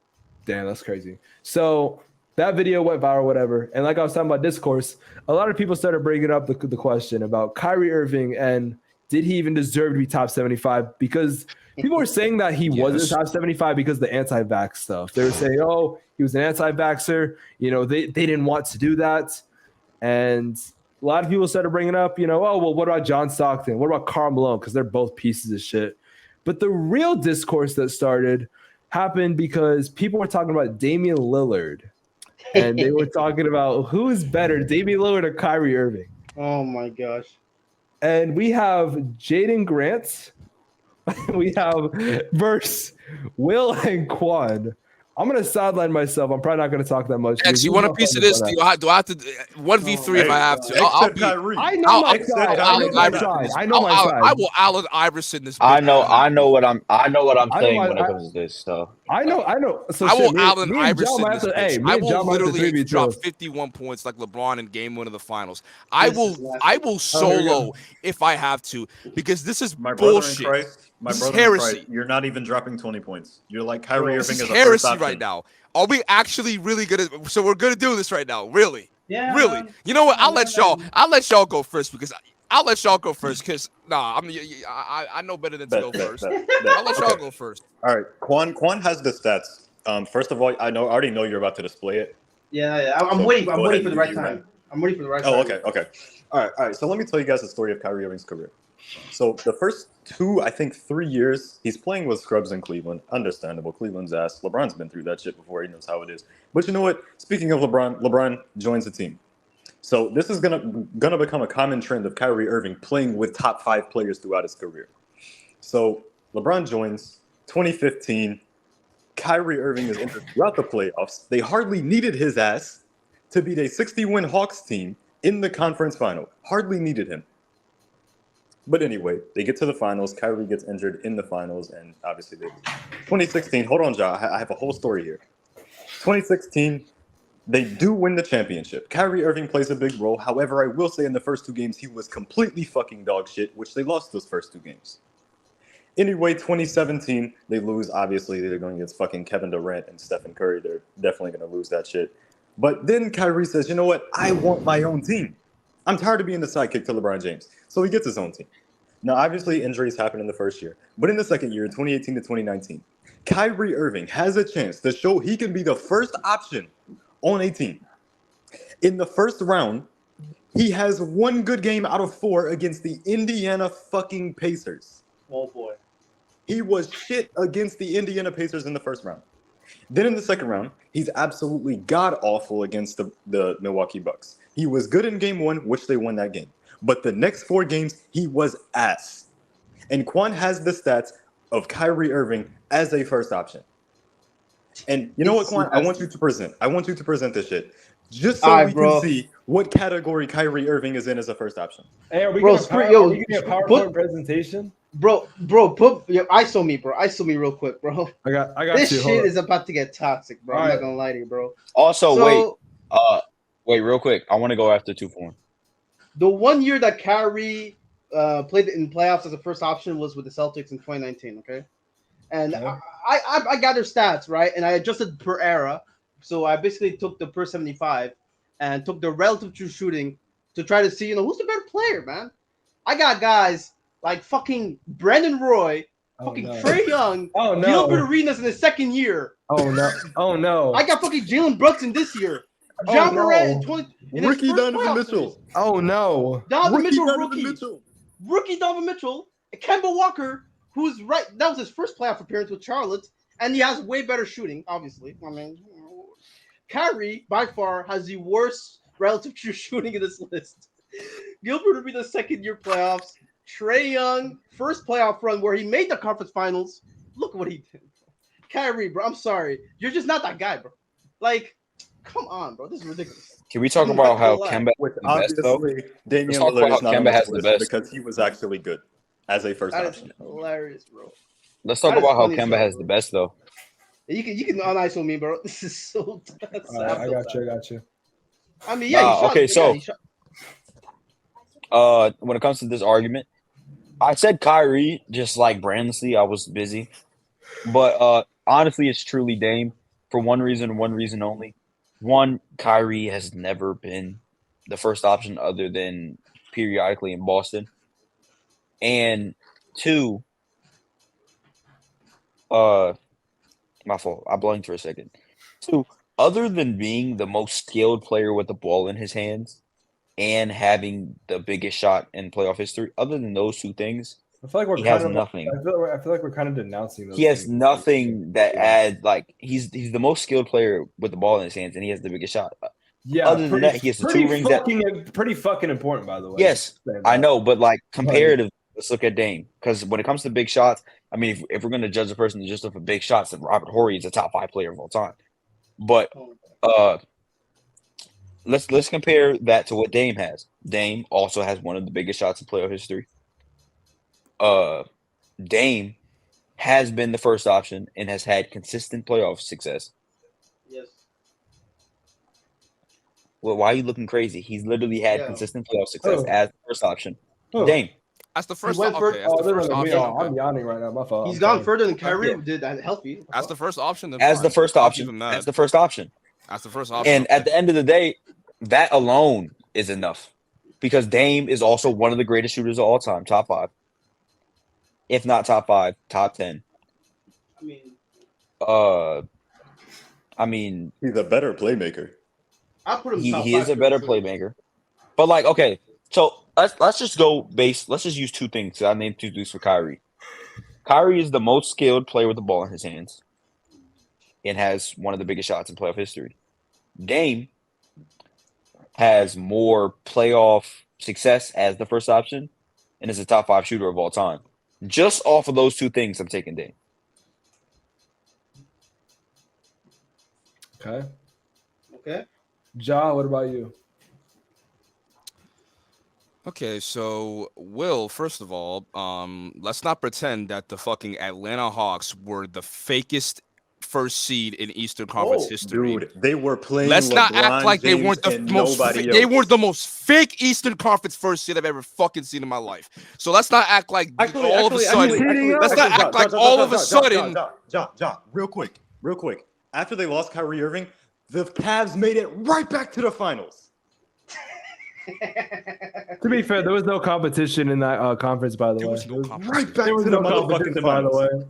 damn, that's crazy. So that video went viral, whatever. And like I was talking about discourse, a lot of people started bringing up the question about Kyrie Irving and did he even deserve to be top 75? Because people were saying that he wasn't top 75 because of the anti-vax stuff. They were saying, he was an anti-vaxxer. You know, they didn't want to do that. And a lot of people started bringing up, what about John Stockton? What about Karl Malone? Because they're both pieces of shit. But the real discourse that started happened because people were talking about Damian Lillard. And they were talking about who is better, Damian Lillard or Kyrie Irving. Oh, my gosh. And we have Jaden Grant. We have versus Will and Quan. I'm going to sideline myself. I'm probably not going to talk that much. X, you want a piece of this? Do I have to 1v3 if I have to? I know my side. I know my side. I will Allen Iverson this. I know what I'm saying when it comes to this stuff. I know. So I will Allen Iverson this. I will literally drop 51 points like LeBron in Game 1 of the Finals. I will solo if I have to because this is bullshit. My this is brother heresy. Christ, you're not even dropping 20 points. You're like Kyrie Irving is a heresy first option. right now. Are we actually really gonna? So we're gonna do this right now, really? Yeah. Really? You know what? I'll let y'all go first because I know better than to go first. I'll let y'all go first. All right, Quan has the stats. First of all, I already know you're about to display it. Yeah. I'm waiting for the right time. I'm waiting for the right time. Oh, okay. All right. So let me tell you guys the story of Kyrie Irving's career. So the first 3 years, he's playing with scrubs in Cleveland. Understandable. Cleveland's ass. LeBron's been through that shit before. He knows how it is. But you know what? Speaking of LeBron joins the team. So this is gonna become a common trend of Kyrie Irving playing with top 5 players throughout his career. So LeBron joins 2015. Kyrie Irving is injured throughout the playoffs. They hardly needed his ass to beat a 60-win Hawks team in the conference final. Hardly needed him. But anyway, they get to the finals. Kyrie gets injured in the finals, and obviously they 2016. Hold on, Ja. I have a whole story here. 2016, they do win the championship. Kyrie Irving plays a big role. However, I will say in the first 2 games, he was completely fucking dog shit, which they lost those first 2 games. Anyway, 2017, they lose. Obviously, they're going against fucking Kevin Durant and Stephen Curry. They're definitely going to lose that shit. But then Kyrie says, you know what? I want my own team. I'm tired of being the sidekick to LeBron James. So he gets his own team. Now, obviously, injuries happened in the first year. But in the second year, 2018 to 2019, Kyrie Irving has a chance to show he can be the first option on a team. In the first round, He has one good game out of 4 against the Indiana fucking Pacers. Oh boy. He was shit against the Indiana Pacers in the first round. Then in the second round, he's absolutely god-awful against the Milwaukee Bucks. He was good in game 1, which they won that game. But the next 4 games, he was ass. And Quan has the stats of Kyrie Irving as a first option. And you know what, Quan? I want you to present this shit. Just so we can see what category Kyrie Irving is in as a first option. Hey, are we going to a PowerPoint presentation? Bro, put ISO me, bro. ISO me real quick, bro. I got this you. shit is about to get toxic, bro. All I'm right. not gonna lie to you, bro. Also, wait, real quick. I want to go after Tooforwon. The 1 year that Kyrie played in playoffs as a first option was with the Celtics in 2019. Okay, and I got their stats right, and I adjusted per era. So I basically took the per 75 and took the relative true shooting to try to see, who's the better player, man. I got guys like fucking Brandon Roy, Trae Young, Gilbert Arenas in his second year. Oh no! I got fucking Jalen Brooks in this year. John Morant in Rookie Donovan Mitchell. Oh no! Donovan Mitchell. Rookie Donovan Mitchell. And Kemba Walker, who's right. That was his first playoff appearance with Charlotte, and he has way better shooting, obviously. I mean, Kyrie by far has the worst relative true shooting in this list. Gilbert would be the second year playoffs. Trae Young, first playoff run where he made the conference finals. Look what he did. Kyrie, bro, I'm sorry. You're just not that guy, bro. Like, come on, bro. This is ridiculous. Can we talk about how Kemba has the best, though? Damian Lillard is not on this list because he was actually good as a first option. That is hilarious, bro. Let's talk about how Kemba has the best, though. You can on ISO me, bro. This is so. I got you. I mean, yeah. Okay, when it comes to this argument, I said Kyrie just like brandlessly. I was busy, but honestly, it's truly Dame for one reason only. One, Kyrie has never been the first option other than periodically in Boston, and two, my fault. I blanked for a second. Two, other than being the most skilled player with the ball in his hands and having the biggest shot in playoff history, other than those two things, I feel like he has nothing. I feel like we're kind of denouncing those. He has nothing that adds. Like he's the most skilled player with the ball in his hands, and he has the biggest shot. Yeah. Other than that, he has the 2 rings. Pretty fucking important, by the way. Yes, I know, but like comparative, let's look at Dame, because when it comes to big shots, I mean, if we're going to judge a person just off of big shots, then Robert Horry is a top 5 player of all time. But let's compare that to what Dame has. Dame also has one of the biggest shots in playoff history. Dame has been the first option and has had consistent playoff success. Yes. Well, why are you looking crazy? He's literally had consistent playoff success as the first option. Dame. That's the first option. I'm yawning right now. My fault. He's gone further than Kyrie did that healthy. As the first option. As the first option. As the first option. That's the first option. And at the end of the day, that alone is enough. Because Dame is also one of the greatest shooters of all time, top 5. If not top 5, top 10. I mean, he's a better playmaker. I put him. He is a better playmaker. But like, okay, so let's just go base. Let's just use 2 things. I named 2 things for Kyrie. Kyrie is the most skilled player with the ball in his hands, and has one of the biggest shots in playoff history. Dame has more playoff success as the first option, and is a top 5 shooter of all time. Just off of those 2 things, I'm taking Dame. Okay. Ja, what about you? Okay, so Will, first of all, let's not pretend that the fucking Atlanta Hawks were the fakest first seed in Eastern Conference history. Dude, they were playing. Let's not act like they weren't the most. They weren't the most fake Eastern Conference first seed I've ever fucking seen in my life. So let's not act like all of a sudden. Let's not act like all of a sudden. Real quick. After they lost Kyrie Irving, the Cavs made it right back to the finals. To be fair, there was no competition in that conference, by the way. Right back to the motherfucking finals. By the way.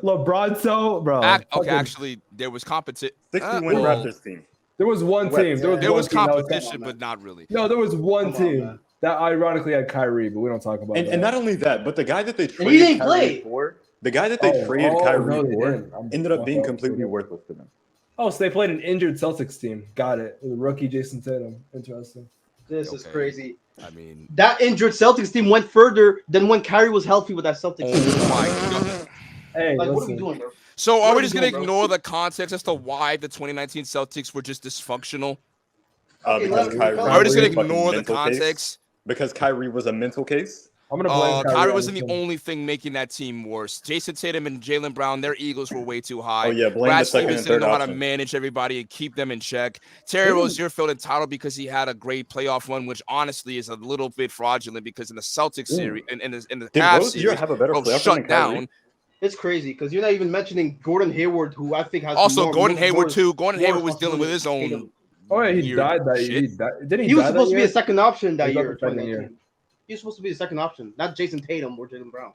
LeBron, bro. Actually, there was competition. 60-win Raptors team. There was one team. There was one team competition, but not really. No, there was one team that ironically had Kyrie, but we don't talk about that. And not only that, but the guy that they traded he didn't Kyrie play. for, the guy that they traded Kyrie for ended up being up. completely worthless to them. Oh, so they played an injured Celtics team. Got it. The rookie Jason Tatum. Interesting. This is crazy. I mean, that injured Celtics team went further than when Kyrie was healthy with that Celtics team. Oh my God. Hey, like, what are we doing, bro? So are we just going to ignore the context as to why the 2019 Celtics were just dysfunctional? Because Kyrie, are we just going to ignore the context? Case? Because Kyrie was a mental case? I'm going to blame Kyrie wasn't the only thing making that team worse. Jason Tatum and Jaylen Brown, their egos were way too high. Oh, yeah, blame Brad the second Stevens and didn't third know how to option. manage everybody and keep them in check. Terry Rozier felt entitled because he had a great playoff run, which honestly is a little bit fraudulent because in the Celtics series, in the Did Cavs Rozier series, have a better playoff shut run than Kyrie? down. It's crazy because you're not even mentioning Gordon Hayward, who I think has Also, Gordon Hayward too. Gordon Hayward was dealing with his own. Tatum. Oh yeah, he weird died that shit. year. Didn't he? He was die supposed that to be year? a second option that He was year. the second 2019. He was supposed to be the second option, not Jason Tatum or Jaylen Brown.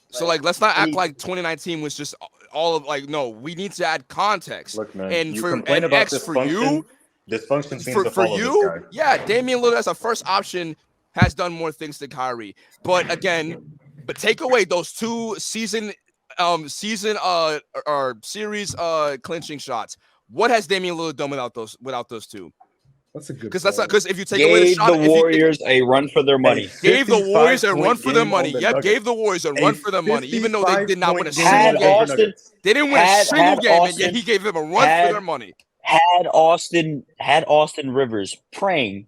So like, let's not act like 2019 was just all of like. No, we need to add context. Look, man, and you for complain and about X for you, dysfunction seems to for follow you, this guy. yeah, Damian Lillard as a first option has done more things than Kyrie. But again, take away those two series clinching shots. What has Damian Lillard done without those two? That's a good. Because if you take away the Gave shot, the Warriors a run for their money. Gave the Warriors a run for their 55-point money. game on the Yep, Nuggets. gave the Warriors a run for their money, even though they did not win a Had single Had game. Austin, They didn't win a single game, and yet Austin- he gave them a run for their money. had Austin Rivers praying.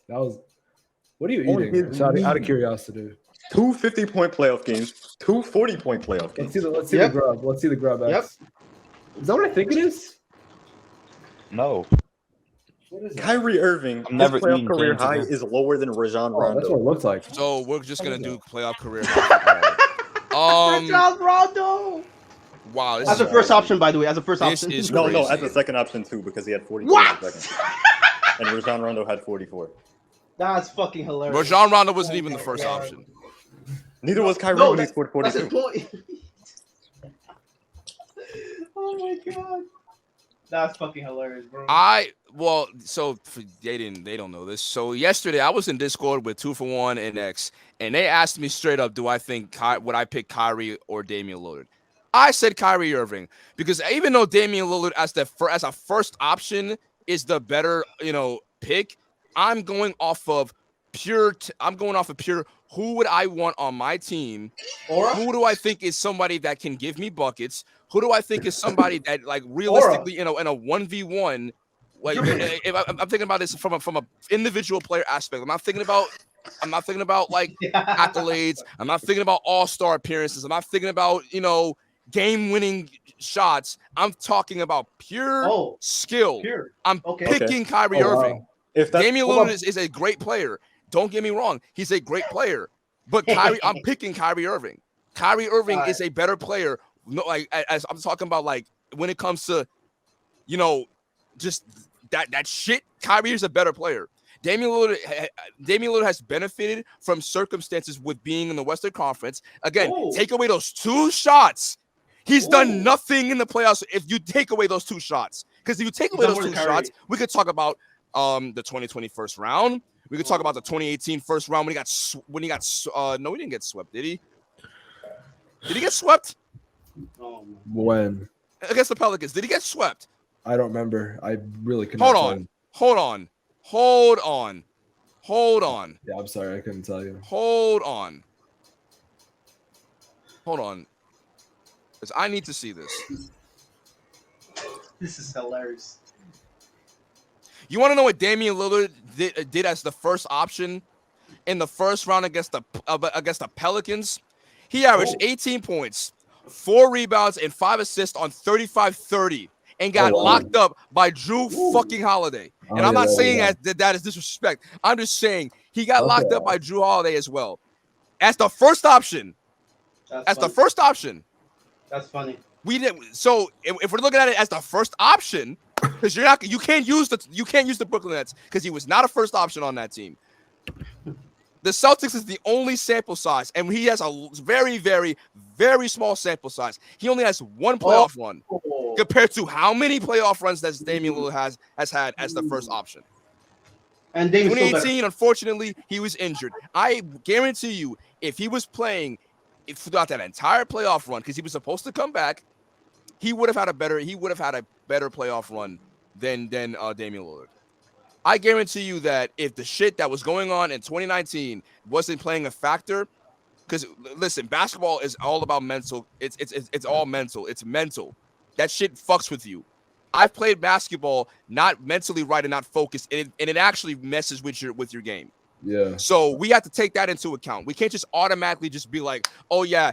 That was. What are you On eating? his Just out of knee. curiosity. 2 50-point playoff games, 2 40-point playoff games. Let's see the grub. Let's see the grub. Yep. Is that what I think it is? No. What is that? Kyrie Irving, his never playoff eaten career games high again. is lower than Rajon Oh, that's Rondo. what it looks like. So we're just gonna do playoff career. Rajon Rondo. Wow, this As is a first option, by the way, as a first This option. is No, crazy. as a second option too, because he had 42 What? in the second. And Rajon Rondo had 44. That's fucking hilarious. Rajon Rondo wasn't even the first option. Neither was Kyrie No, when he scored that's his 42. point. Oh my god. That's fucking hilarious, bro. They don't know this. So yesterday I was in Discord with Tooforwon and X, and they asked me straight up, do I think would I pick Kyrie or Damian Lillard? I said Kyrie Irving because even though Damian Lillard as a first option is the better pick, I'm going off of pure. Who would I want on my team? Aura? Who do I think is somebody that can give me buckets? Who do I think is somebody that, like, realistically, in a 1v1, like, if I'm thinking about this from a individual player aspect. I'm not thinking about like accolades. I'm not thinking about all-star appearances. I'm not thinking about game-winning shots. I'm talking about pure skill. I'm picking Kyrie Irving. If that's, Damian Lillard is a great player. Don't get me wrong. He's a great player. But I'm picking Kyrie Irving. Kyrie Irving is a better player. No, like as I'm talking about, like when it comes to, just that shit. Kyrie is a better player. Damian Lillard has benefited from circumstances with being in the Western Conference. Again, take away those two shots. He's done nothing in the playoffs if you take away those two shots. Because if you take away those two shots, we could talk about the 2020 first round. We could talk about the 2018 first round when he got no, he didn't get swept, did he? Did he get swept? When? Against the Pelicans. Did he get swept? I don't remember. I really couldn't. Hold on. Yeah, I'm sorry. I couldn't tell you. Hold on. Because I need to see this. This is hilarious. You want to know what Damian Lillard did as the first option in the first round against the Pelicans? He averaged 18 points, 4 rebounds, and 5 assists on 35-30 and got locked up by Drew fucking Holiday. And I'm not saying that is disrespect. I'm just saying he got locked up by Drew Holiday as well. As the first option. That's funny. We did so if we're looking at it as the first option, because you can't use the Brooklyn Nets because he was not a first option on that team. The Celtics is the only sample size, and he has a very, very, very small sample size. He only has one playoff run. compared to how many playoff runs that Damian Lillard has had as the first option. And Damian's 2018, unfortunately, he was injured. I guarantee you, if he was playing throughout that entire playoff run, because he was supposed to come back, he would have had a better playoff run than Damian Lillard. I guarantee you that if the shit that was going on in 2019 wasn't playing a factor, because listen, basketball is all about mental. It's all mental. It's mental. That shit fucks with you. I've played basketball not mentally right and not focused, and it actually messes with your game. Yeah. So we have to take that into account. We can't just automatically just be like, oh yeah,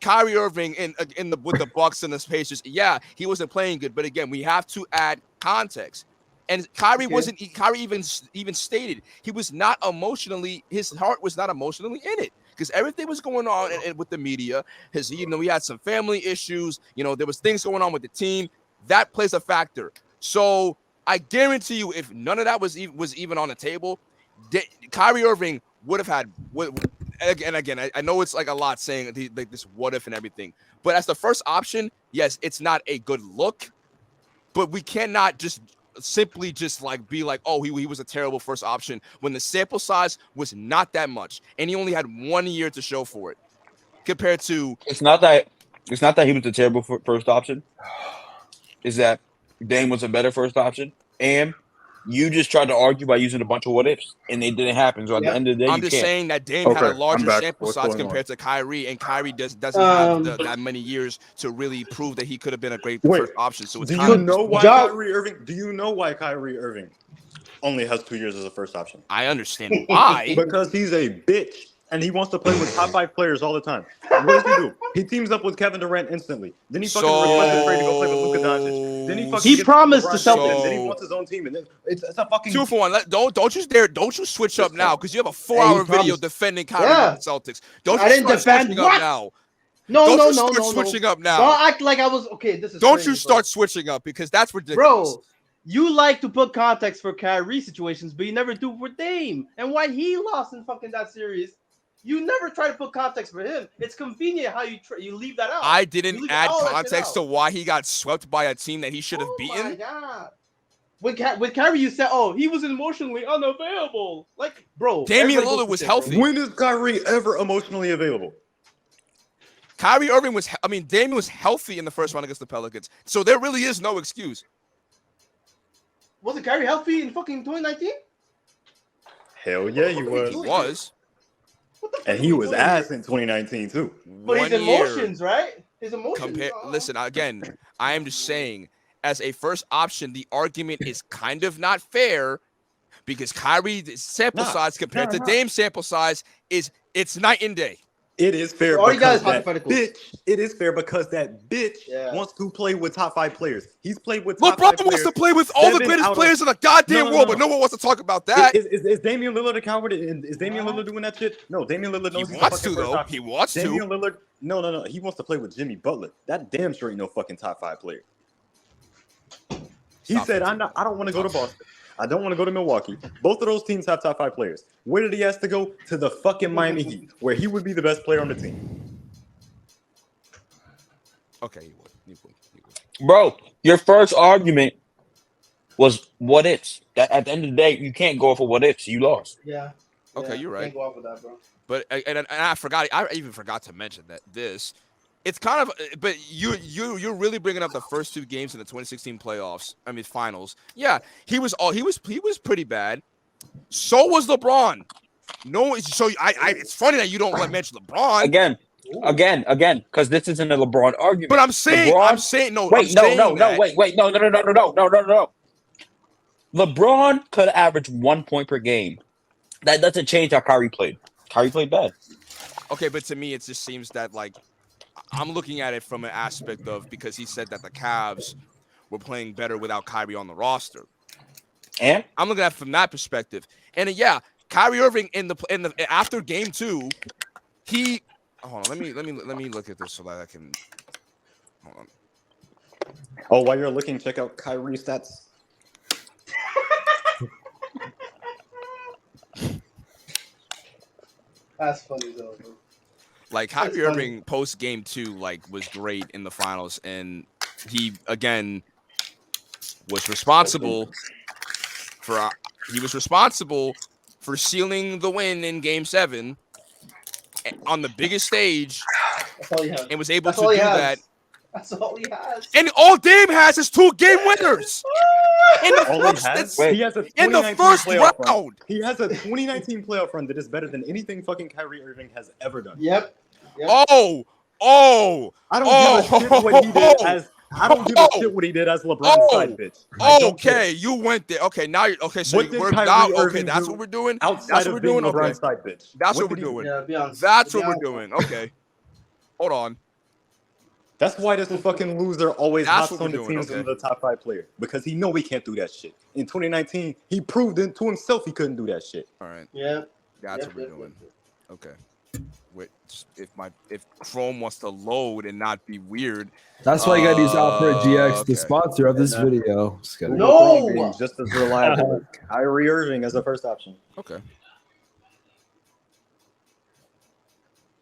Kyrie Irving with the Bucks and the Pacers. Yeah, he wasn't playing good, but again, we have to add context. And Kyrie even stated he was not emotionally, his heart was not emotionally in it because everything was going on with the media. We had some family issues. There was things going on with the team. That plays a factor. So I guarantee you, if none of that was even on the table, Kyrie Irving would have had. And again, I know it's like a lot saying this what if and everything, but as the first option, yes, it's not a good look, but we cannot just simply be like, oh, he was a terrible first option when the sample size was not that much, and he only had 1 year to show for it. Compared to, it's not that he was a terrible first option. Is that Dame was a better first option, and you just tried to argue by using a bunch of what ifs, and they didn't happen. So at the end of the day, I'm just saying that Dame had a larger sample size compared to Kyrie, and Kyrie doesn't have that many years to really prove that he could have been a great first option. So do you know why Kyrie Irving only has 2 years as a first option? I understand why. Because he's a bitch. And he wants to play with top 5 players all the time. What does he do? He teams up with Kevin Durant instantly. Then he fucking requested Trae to go play with Luka Doncic. Then he promised to sell him. Then he wants his own team. And it's a fucking 2-for-1. Don't you switch up now because you have a 4-hour video defending Kyrie and the Celtics. Don't you start switching up now? No. Switching up now. Don't act like I was okay. This is don't crazy, you start switching up because that's ridiculous. Bro, you like to put context for Kyrie situations, but you never do for Dame and why he lost in fucking that series. You never try to put context for him. It's convenient how you leave that out. I didn't add context to why he got swept by a team that he should have beaten. Oh my god! With Kyrie, you said, "Oh, he was emotionally unavailable." Like, bro, Damian Lillard was healthy. When is Kyrie ever emotionally available? Kyrie Irving Damian was healthy in the first round against the Pelicans, so there really is no excuse. Wasn't Kyrie healthy in fucking 2019? Hell yeah, he was. He was. And he was ass in 2019 too. But his emotions, right? His emotions. Listen, again, I am just saying, as a first option, the argument is kind of not fair because Kyrie's sample size compared to Dame's sample size it's night and day. It is fair. All you guys It is fair because that bitch wants to play with top 5 players. He's played with top 5 players. LeBron wants to play with all the greatest players in the goddamn world, but no one wants to talk about that. Is Damian Lillard a coward? Is Damian Lillard doing that shit? No, Damian Lillard knows he wants to, though. He wants to. Damian Lillard, no. He wants to play with Jimmy Butler. That damn sure ain't no fucking top 5 player. He said, I don't want to go to Boston. I don't want to go to Milwaukee. Both of those teams have top 5 players. Where did he have to go? To the fucking Miami Heat, where he would be the best player on the team. Okay, he would. Bro, your first argument was what ifs. At the end of the day, you can't go for what ifs. You lost. Yeah. Okay, you're right. Can't go off with that, bro. But and I forgot. I even forgot to mention that it's kind of, but you're really bringing up the first 2 games in the 2016 playoffs. I mean finals. Yeah, he was pretty bad. So was LeBron. No, so it's funny that you don't mention LeBron again, because this isn't a LeBron argument. But I'm saying no. Wait, no. LeBron could average 1 point per game. That doesn't change how Kyrie played. Kyrie played bad. Okay, but to me, it just seems that I'm looking at it from an aspect of because he said that the Cavs were playing better without Kyrie on the roster. And I'm looking at it from that perspective. And Kyrie Irving in the after game 2, he hold on. Let me look at this so that I can hold on. Oh, while you're looking, check out Kyrie stats. That's funny though. Kyrie Irving post game 2 was great in the finals, and he again was responsible for sealing the win in Game 7 on the biggest stage, and was able to do that. That's all he has. And all Dame has is 2 game winners. In the first round. He has a 2019 playoff run that is better than anything fucking Kyrie Irving has ever done. Yep. Oh. I don't give a shit what he did as. I don't give a shit what he did as LeBron's side bitch. Okay, you went there. Okay, now you're okay. So we're now okay. That's what we're doing. Outside of being LeBron's side bitch. That's what we're doing. That's what we're doing. Okay, hold on. That's why this fucking loser always hops on the teams with the top 5 player, because he know he can't do that shit. In 2019, he proved it to himself he couldn't do that shit. All right. Yeah. That's what we're doing. Okay. Wait, if Chrome wants to load and not be weird. That's why you gotta use Alfred GX, the sponsor of this video. No, just as reliable. Kyrie Irving as the first option. Okay.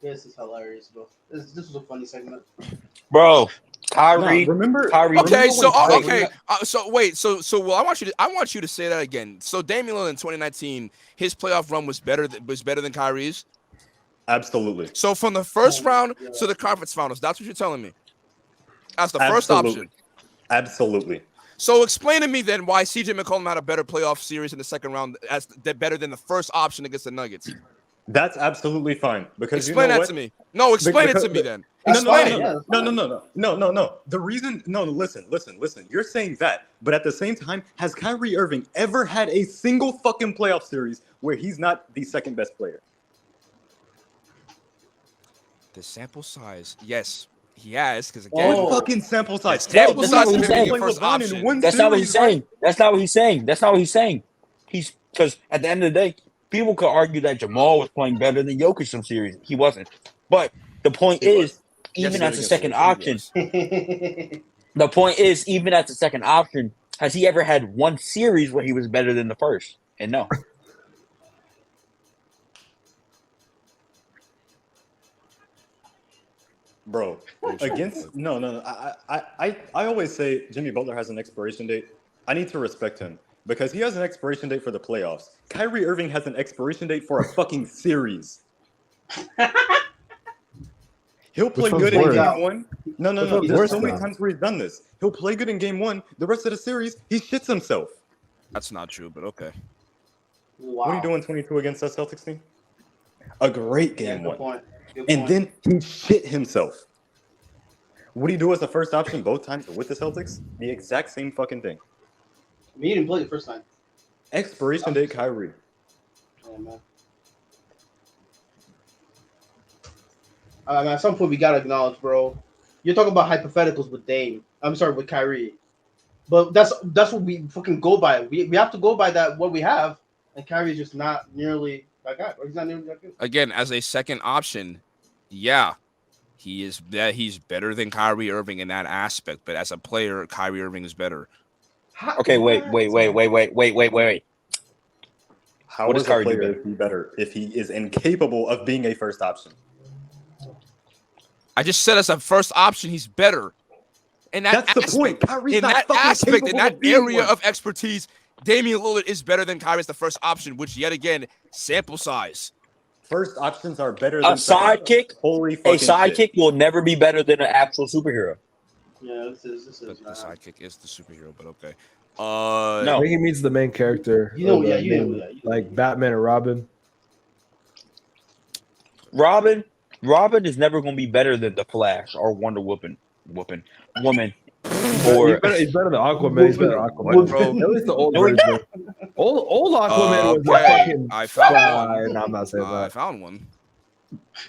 This is hilarious, bro. This was a funny segment, bro. Kyrie, remember? Kyrie. Okay, so wait, so well, I want you to say that again. So Damian Lillard in 2019, his playoff run was better than Kyrie's. Absolutely. So from the first round to the conference finals, that's what you're telling me. That's the first option. Absolutely. So explain to me then why CJ McCollum had a better playoff series in the second round as better than the first option against the Nuggets. That's absolutely fine because explain that to me. No, explain it to me then. Explain it. No. The reason, listen. You're saying that, but at the same time, has Kyrie Irving ever had a single fucking playoff series where he's not the second best player? The sample size, yes, he has. Because again, what fucking sample size? Sample size is the first option. That's not what he's saying. That's not what he's saying. He's because at the end of the day, people could argue that Jamal was playing better than Jokic some series. He wasn't. But the point is, even as a second option, has he ever had one series where he was better than the first? And no. Bro, against no. I always say Jimmy Butler has an expiration date. I need to respect him because he has an expiration date for the playoffs. Kyrie Irving has an expiration date for a fucking series. He'll play good in game 1. No. There's so many times where he's done this. He'll play good in game 1. The rest of the series, he shits himself. That's not true, but okay. Wow. What are you doing 22 against that Celtics team? A great game 1. Good and point. then he shit himself. What do you do as the first option both times with the Celtics? The exact same fucking thing. I mean, he didn't play the first time. Expiration date Kyrie. Yeah, man. At some point, we gotta acknowledge, bro. You're talking about hypotheticals with Dame. I'm sorry, with Kyrie. But that's what we fucking go by. We have to go by that what we have, and Kyrie's just not nearly that guy. Or he's not nearly that good. Again, as a second option, yeah, he's better than Kyrie Irving in that aspect. But as a player, Kyrie Irving is better. Okay, wait. How does a player be better if he is incapable of being a first option? I just said as a first option, he's better. And that's the point. Kyrie's in that aspect, in that area of expertise, Damian Lillard is better than Kyrie as the first option, which yet again, sample size. First options are better than a sidekick. Holy fucking sidekick will never be better than an actual superhero. Yeah, this is the sidekick is the superhero, but okay. No, I think he means the main character. You know. Like Batman and Robin. Robin is never going to be better than the Flash or Wonder Woman. Or he's better than Aquaman. He's better than Aquaman, bro. At least the old version. Old Aquaman was a fucking. I found one. No, I'm not saying that. I found one.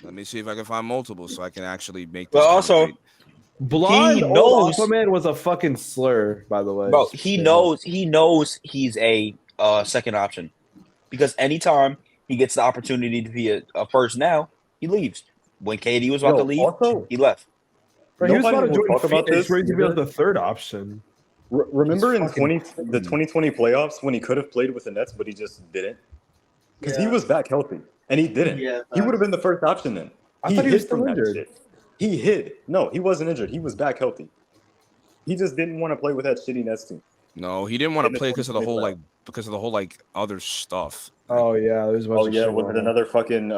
Let me see if I can find multiple so I can actually make. But also, blonde old Aquaman was a fucking slur, by the way. Bro, he knows he's a second option because anytime he gets the opportunity to be a first now, he leaves. When KD was about to leave, he left. Bro, he was about to talk about this. Where he could be like the third option. Remember in the 2020 playoffs when he could have played with the Nets, but he just didn't? Because he was back healthy, and he didn't. Yeah, he would have been the first option then. I thought he was still injured. He hid. No, he wasn't injured. He was back healthy. He just didn't want to play with that shitty Nets team. No, he didn't want to play because of the whole other stuff. Oh yeah, there's was it another fucking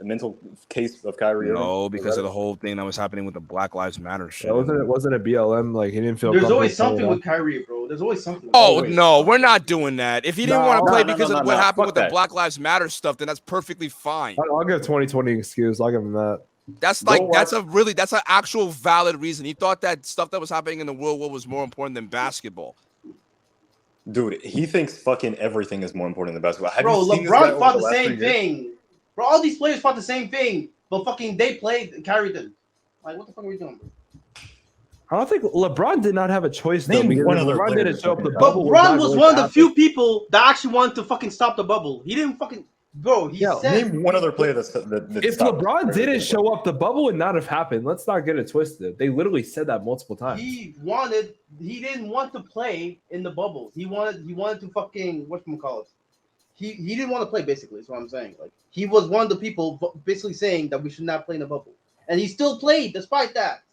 mental case of Kyrie? No, because of the whole thing that was happening with the Black Lives Matter shit. Wasn't a BLM, like he didn't feel. There's always something with Kyrie, bro. There's always something. No, we're not doing that. If he didn't want to play because of what happened with the that. Black Lives Matter stuff, then that's perfectly fine. I'll give 2020 excuse. I'll give him that. That's an actual valid reason. He thought that stuff that was happening in the world was more important than basketball. Dude, he thinks fucking everything is more important than basketball. Bro, LeBron thought the same thing. Bro, all these players thought the same thing, but fucking they played, Kyrie didn't. Like, what the fuck are we doing, bro? I don't think LeBron did not have a choice though. LeBron didn't show up the But bubble. LeBron was one of the few people that actually wanted to fucking stop the bubble. He didn't fucking. Bro, he said. Name one other player that if LeBron didn't show up, the bubble would not have happened. Let's not get it twisted. They literally said that multiple times. He didn't want to play in the bubble. He wanted to fucking whatchamacallit. He didn't want to play, basically, is what I'm saying. Like, he was one of the people basically saying that we should not play in the bubble. And he still played despite that.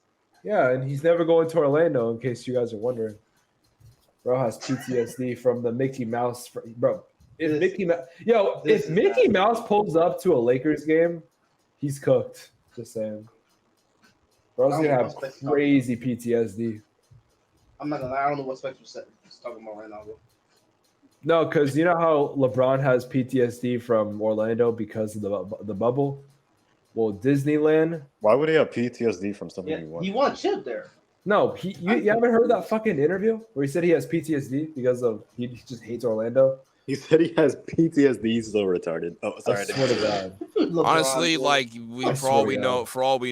Yeah, and he's never going to Orlando, in case you guys are wondering. Bro has PTSD from the Mickey Mouse. Bro, if Mickey Mouse pulls up to a Lakers game, he's cooked. Just saying. Bro's going to have crazy PTSD. I'm not going to lie. I don't know what Spex was talking about right now, bro. No, because you know how LeBron has PTSD from Orlando because of the bubble? Well, Disneyland. Why would he have PTSD from something he won? He won shit there. No, you haven't heard that fucking interview where he said he has PTSD because of he just hates Orlando? He said he has PTSD. He's so retarded. Oh, sorry. I swear to God. Honestly, like for all we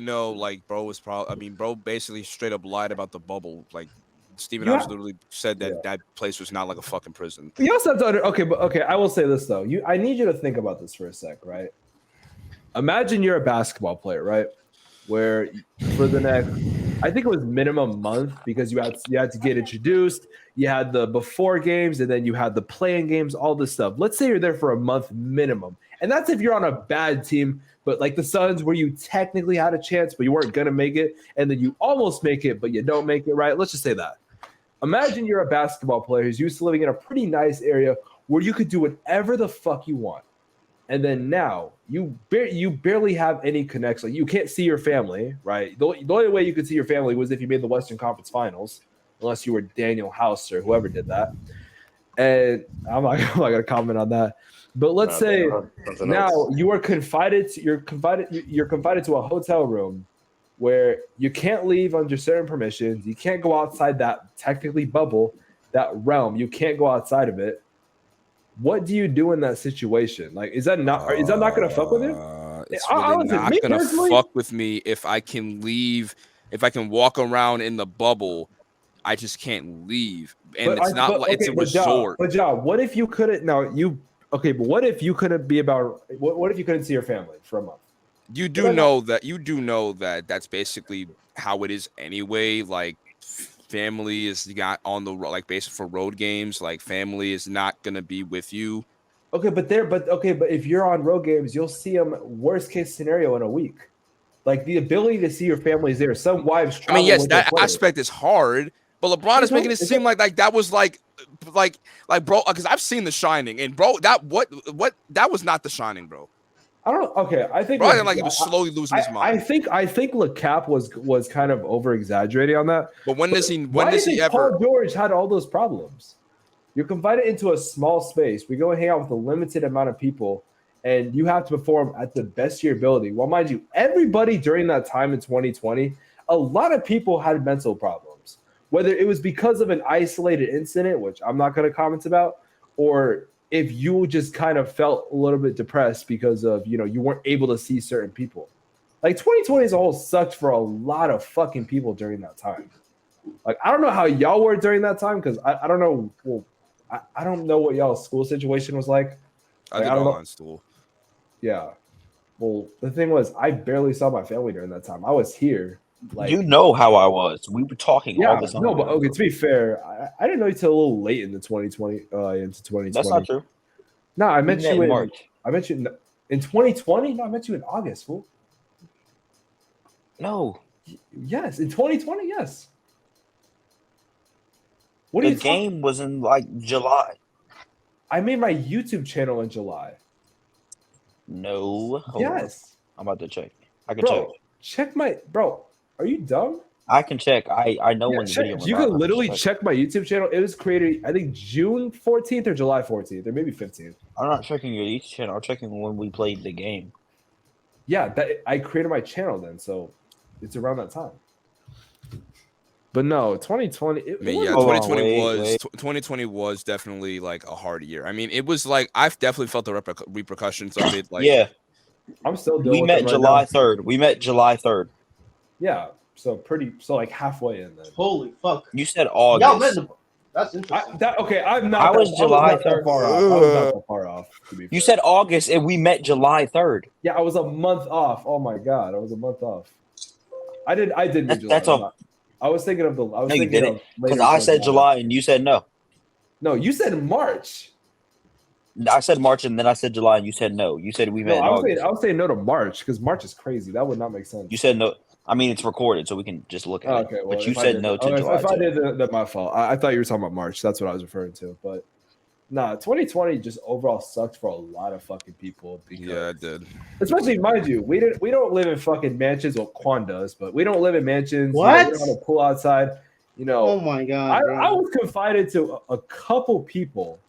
know, like bro basically straight up lied about the bubble. Like Steven Adams literally said that place was not like a fucking prison. You also have to okay. I will say this though. I need you to think about this for a sec, right? Imagine you're a basketball player, right? Where for the next, I think it was minimum month because you had to get introduced. You had the before games and then you had the playing games, all this stuff. Let's say you're there for a month minimum. And that's if you're on a bad team, but like the Suns where you technically had a chance, but you weren't going to make it. And then you almost make it, but you don't make it, right? Let's just say that. Imagine you're a basketball player who's used to living in a pretty nice area where you could do whatever the fuck you want. And then now you barely have any connection. Like you can't see your family, right? The only way you could see your family was if you made the Western Conference Finals, unless you were Daniel House or whoever did that. And I'm not gonna comment on that. But let's say now you are confided to a hotel room where you can't leave under certain permissions. You can't go outside that technically bubble, that realm. You can't go outside of it. What do you do in that situation? Like, is that not going to fuck with you? It's really not going to fuck with me if I can leave. If I can walk around in the bubble, I just can't leave. And it's a resort. But John, what if you couldn't? But what if you couldn't be about? What if you couldn't see your family for a month? You do know that that's basically how it is anyway. Like, family is got on the like basically for road games. Like family is not gonna be with you. But if you're on road games, you'll see them worst case scenario in a week. Like the ability to see your family is there. Some wives travel. I mean, yes, that aspect is hard, but LeBron is making it seem like that was like bro, because I've seen The Shining, and bro, that was not The Shining, bro. I don't. Okay, I think bro, he was slowly losing his mind. I think LeCap was kind of over exaggerating on that. But when does he ever? Paul George had all those problems. You're confined into a small space. We go and hang out with a limited amount of people, and you have to perform at the best of your ability. Well, mind you, everybody during that time in 2020, a lot of people had mental problems. Whether it was because of an isolated incident, which I'm not going to comment about, or if you just kind of felt a little bit depressed because of, you weren't able to see certain people. Like 2020 as a whole sucked for a lot of fucking people during that time. Like, I don't know how y'all were during that time because I don't know. Well, I don't know what y'all's school situation was like. I did online school. Yeah. Well, the thing was, I barely saw my family during that time. I was here. Like, you know how I was. We were talking all the time. No, but okay, to be fair, I didn't know you till a little late in the 2020 into 2020. That's not true. No, I met you in March. I met you in 2020. No, I met you in August, fool. No. Yes, in 2020, yes. What are The you talking? game was in like July. I made my YouTube channel in July. No. Hold on. Yes, I'm about to check. I can check. bro. Check my bro. Are you dumb? I can check. I know Yeah, when the check- video was you out. can literally check my YouTube channel. It was created, I think, June 14th or July 14th, or maybe 15th. I'm not checking your YouTube channel. I'm checking when we played the game. Yeah, that I created my channel then, so it's around that time. But no, 2020. I mean, yeah, Hold on, 2020 wait, was wait. 2020 was definitely like a hard year. I mean, it was like I've definitely felt the repercussions of it. Like, Yeah, I'm still we dealing with met it right July now. 3rd. We met July 3rd. Yeah, so like halfway in then. Holy fuck. You said Y'all met August. That's interesting. I'm not. I was July not that 3rd. far off. I was not that far off. To be You fair. said August, and we met July 3rd. Yeah, I was a month off. Oh my god, I was a month off. I did. That's all. I was thinking of the. I was No, you thinking didn't. of Because later I said July, and you said no. No, you said March. I said March, and then I said July, and you said no. You said we met No, in I August. was saying no to March because March is crazy. That would not make sense. You said no. I mean, it's recorded, so we can just look at Okay, it. well, But you if I said did no that- to July. If I too. did, that's my fault. I thought you were talking about March. That's what I was referring to. But nah, 2020 just overall sucked for a lot of fucking people. Because, yeah, it did. especially mind you, we don't live in fucking mansions. Well, Quan does, but we don't live in mansions. What? We don't have a pool outside. You know, Oh my god. bro. I was confided to a couple people,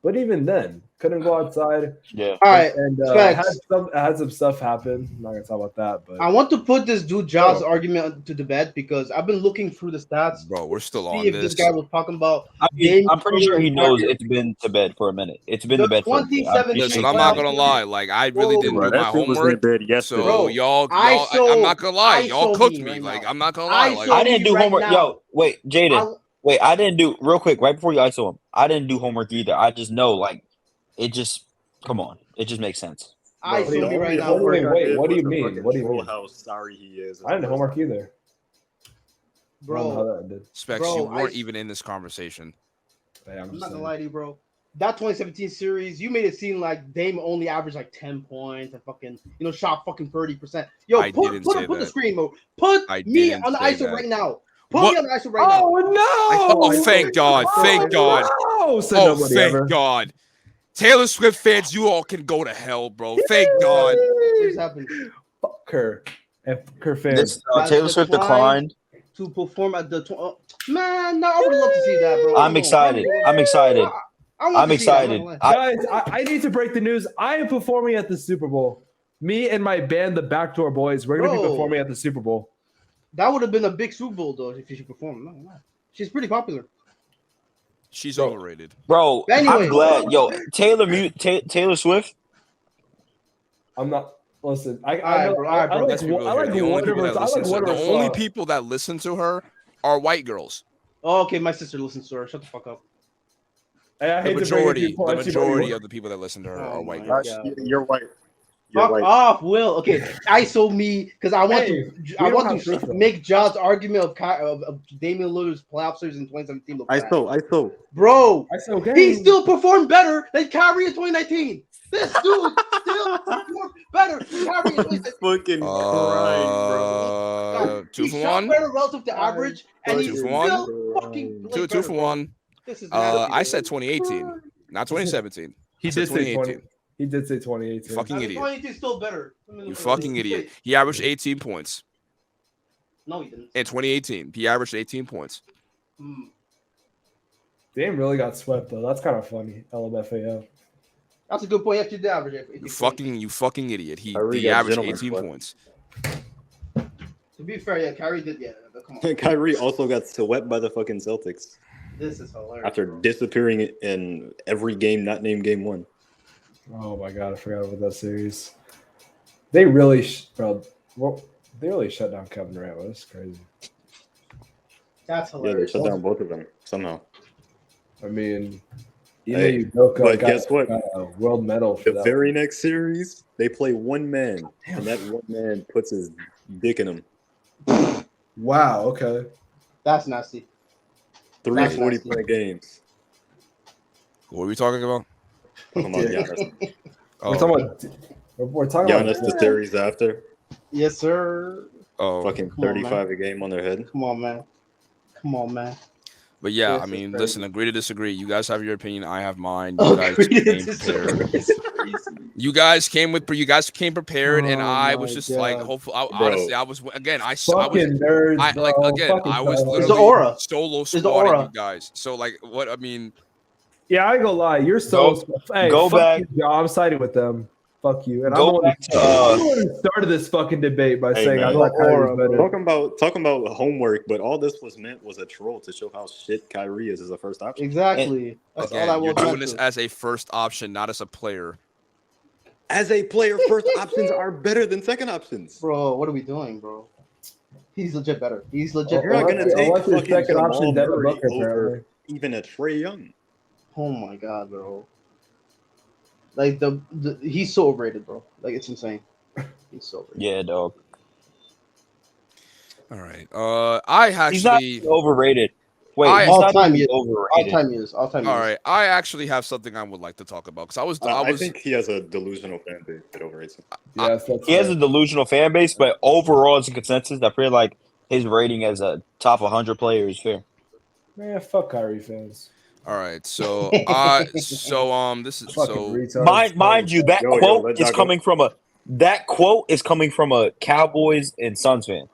but even then, couldn't go outside. Yeah. All right. And Specs. had some stuff happen. I'm not gonna talk about that, but I want to put this dude Jaws Bro. argument to the bed because I've been looking through the stats. Bro, we're still See on if this. this guy was talking about I mean, Game I'm pretty sure he Curry knows Kyrie. it's been to bed for a minute. It's been The to bed for a minute. 27 Listen, Hey, I'm not Specs. gonna lie. Like, I really Whoa. didn't Bro, do my that shit was in homework. bed yesterday. So y'all, I'm not gonna lie. Y'all ISO cooked me me. right Like, now. I'm not gonna lie. Like, ISO I didn't do right homework. now. Yo, wait, Jaden. I- Wait, I didn't do real quick right before you ISO him. I didn't do homework either. I just know, like, it just come on. It just makes sense. I Bro, saw the me only right now. homework Wait, I wait, did what do was you to mean? fucking What do you troll mean? how sorry he is. I didn't know homework either. I don't know how Bro, that did. Specs, Bro, you weren't I- even in this conversation. Hey, I'm just not gonna saying. lie to you, bro. That 2017 series, you made it seem like Dame only averaged like 10 points and fucking, shot fucking 30%. Yo, I put didn't put, say put the that. screen, bro. Put I me didn't on the say ISO that. right now. Put What? me on the ISO right now. Oh no! Oh, thank God. Thank God. No, said Oh, nobody thank ever. God. Taylor Swift fans, you all can go to hell, bro. Thank God. What's happened? Fuck her. And fuck her fans. This That's Taylor Swift declined. To perform at the man, no, I would love to see that, bro. I'm excited. I'm excited. I want I'm to see that, excited. I'm not gonna lie. Guys, I need to break the news. I am performing at the Super Bowl. Me and my band, the Backdoor Boys, we're going to be Bro. performing at the Super Bowl. That would have been a big Super Bowl though if she performed. I'm not gonna lie. She's pretty popular. She's Bro. overrated. Bro, Anyway. I'm glad. Yo, Taylor Swift. I'm not. Listen, I Alright, know. bro, alright, bro. Let's be real here. The only people that listen to her, the only people that listen to her are white girls. Oh, okay, my sister listens to her. Shut the fuck up. I The hate to bring it to majority, you, the majority of the people that listen to her Oh are white my girls. God. You're white. You're Fuck white. off, Will. Okay, ISO me because I want Hey, to. we I don't want have to truth, though. make John's argument of Damian Lillard's playoff series in 2017 look bad. ISO. Bro, I said okay. he still performed better than Kyrie in 2019. This dude still performed better than Kyrie in 2019. Fucking crying, bro. Two He for shot one. better relative to average, and he Two for still one. fucking played Two better, for bro. one. This is nasty, I bro. said 2018, not 2017. He I said did say 20. 2018. He did say 2018. Fucking I mean, idiot. 2018 is still better. You fucking idiot. He averaged 18 points No, he didn't. in 2018. He averaged 18 points. Hmm. Dame really got swept though. That's kind of funny. LMFAO. That's a good point. He actually did average 18 points. You fucking idiot. Kyrie He got averaged gentleman's 18 club. points. To be fair, yeah, Kyrie did. Yeah, but come on. Kyrie also got swept by the fucking Celtics This is hilarious. after bro. disappearing in every game not named game one. Oh my god, I forgot about that series. They really, bro. Well, they really shut down Kevin Durant. That's crazy. That's Yeah, they hilarious. shut down both of them somehow. I mean, Hey, Udoka but got guess what? a world medal for The that. very next series, they play one man, and that one man puts his dick in him. Wow. Okay. That's nasty. Three That's 40-point games. What are we talking about? Come on, Yeah. Giannis. Oh, We're talking about. We're talking Giannis, about. the series after, Yes, sir. oh. fucking Come on, man. 35 a game on their head. Come on, man. Come on, man. But yeah, This I is mean, crazy. listen, agree to disagree. You guys have your opinion. I have mine. You guys came prepared. You guys came prepared, and I was just like, hopefully, honestly, I was again. I was nerds, bro. like again. Fucking I was tryhards. It's the literally aura. solo It's the squatting aura. you guys. So like, what I mean. Yeah, I ain't gonna lie. You're so. Hey, go fuck back. you, Joe. I'm siding with them. Fuck you. And I'm Go the one back I'm to the one who started this fucking debate by saying I man. thought Kyrie was better. Talking about homework, but all this was meant was a troll to show how shit Kyrie is as a first option. Exactly. That's all Again, I you're was doing this as a first option, not as a player. As a player, first options are better than second options. Bro, what are we doing, bro? He's legit better. He's legit You're not better. gonna take Unless your fucking second Jamal option, Devin Murray Booker, over apparently. even a Trae Young. Oh my god, bro. Like the he's so overrated, bro. Like it's insane. He's so overrated. Yeah, dog. All right. I He's not actually overrated. Wait, I- he's All not time even he is. overrated. All time he is. All time he all is. right. I actually have something I would like to talk about because I think he has a delusional fan base that overrates him. Yes, that's He has a delusional fan base, but overall, as a consensus, I feel like his rating as a top 100 player is fair. Man, fuck Kyrie fans. All right. So this is Fucking so retards. Mind you, that Yo, quote let is Doc go. coming from a Cowboys and Suns fan.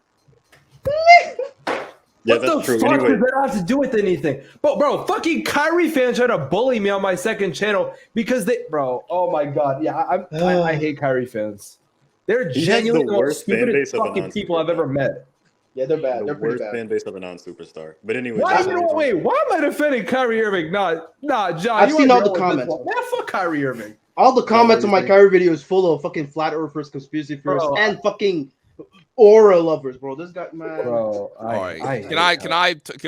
Yeah, What that's the true. fuck Anyway, does that have to do with anything? But bro, fucking Kyrie fans try to bully me on my second channel because oh my god, yeah, I hate Kyrie fans. They're He has genuinely the the most worst fan stupidest base of a fucking people I've non-superstar. ever met. Yeah, they're bad. the They're pretty worst bad. fan base of a non-superstar. But anyway, Why am I defending Kyrie Irving? Nah, John. I've you seen wanna all the go with this comments. one. Man, fuck Kyrie Irving. All the comments on my Kyrie. Kyrie video is full of fucking flat earthers, conspiracy theorists, Bro, and fucking aura lovers, bro. This guy, man. Bro, all right. Can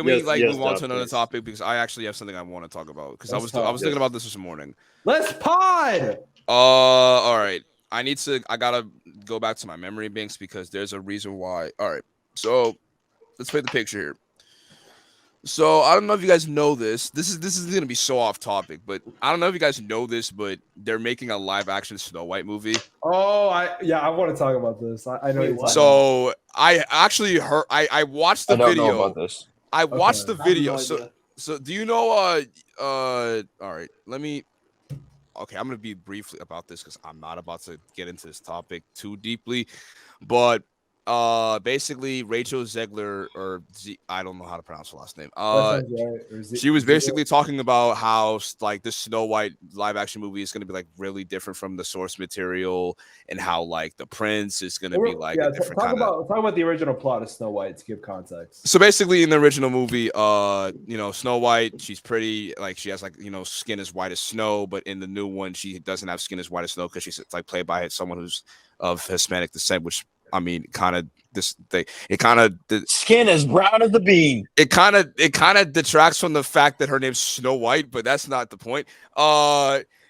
we Yes, move on Doc, to another please. topic because I actually have something I want to talk about because I was Let's talk. thinking about this morning. Let's pod. All right. I gotta go back to my memory banks because there's a reason why. All right. So let's paint the picture here. So I don't know if you guys know this. This is gonna be so off topic, but I don't know if you guys know this, but they're making a live action Snow White movie. Oh, I want to talk about this. I know. Wait, you're what? talking about. So I actually heard. I watched the I don't video. know about this. I watched the I have video. no So idea. so do you know? All right. Let me. Okay, I'm gonna be briefly about this because I'm not about to get into this topic too deeply, but basically Rachel Zegler I don't know how to pronounce her last name. That sounds right. Or is it- She was basically talking about how like this Snow White live action movie is gonna be like really different from the source material, and how like the prince is gonna be like a different talk kind of. about the original plot of Snow White to give context. So basically, in the original movie, Snow White, she's pretty, like she has like skin as white as snow, but in the new one, she doesn't have skin as white as snow because she's like played by someone who's of Hispanic descent, which I mean, Skin as brown as the bean. It kind of detracts from the fact that her name's Snow White, but that's not the point.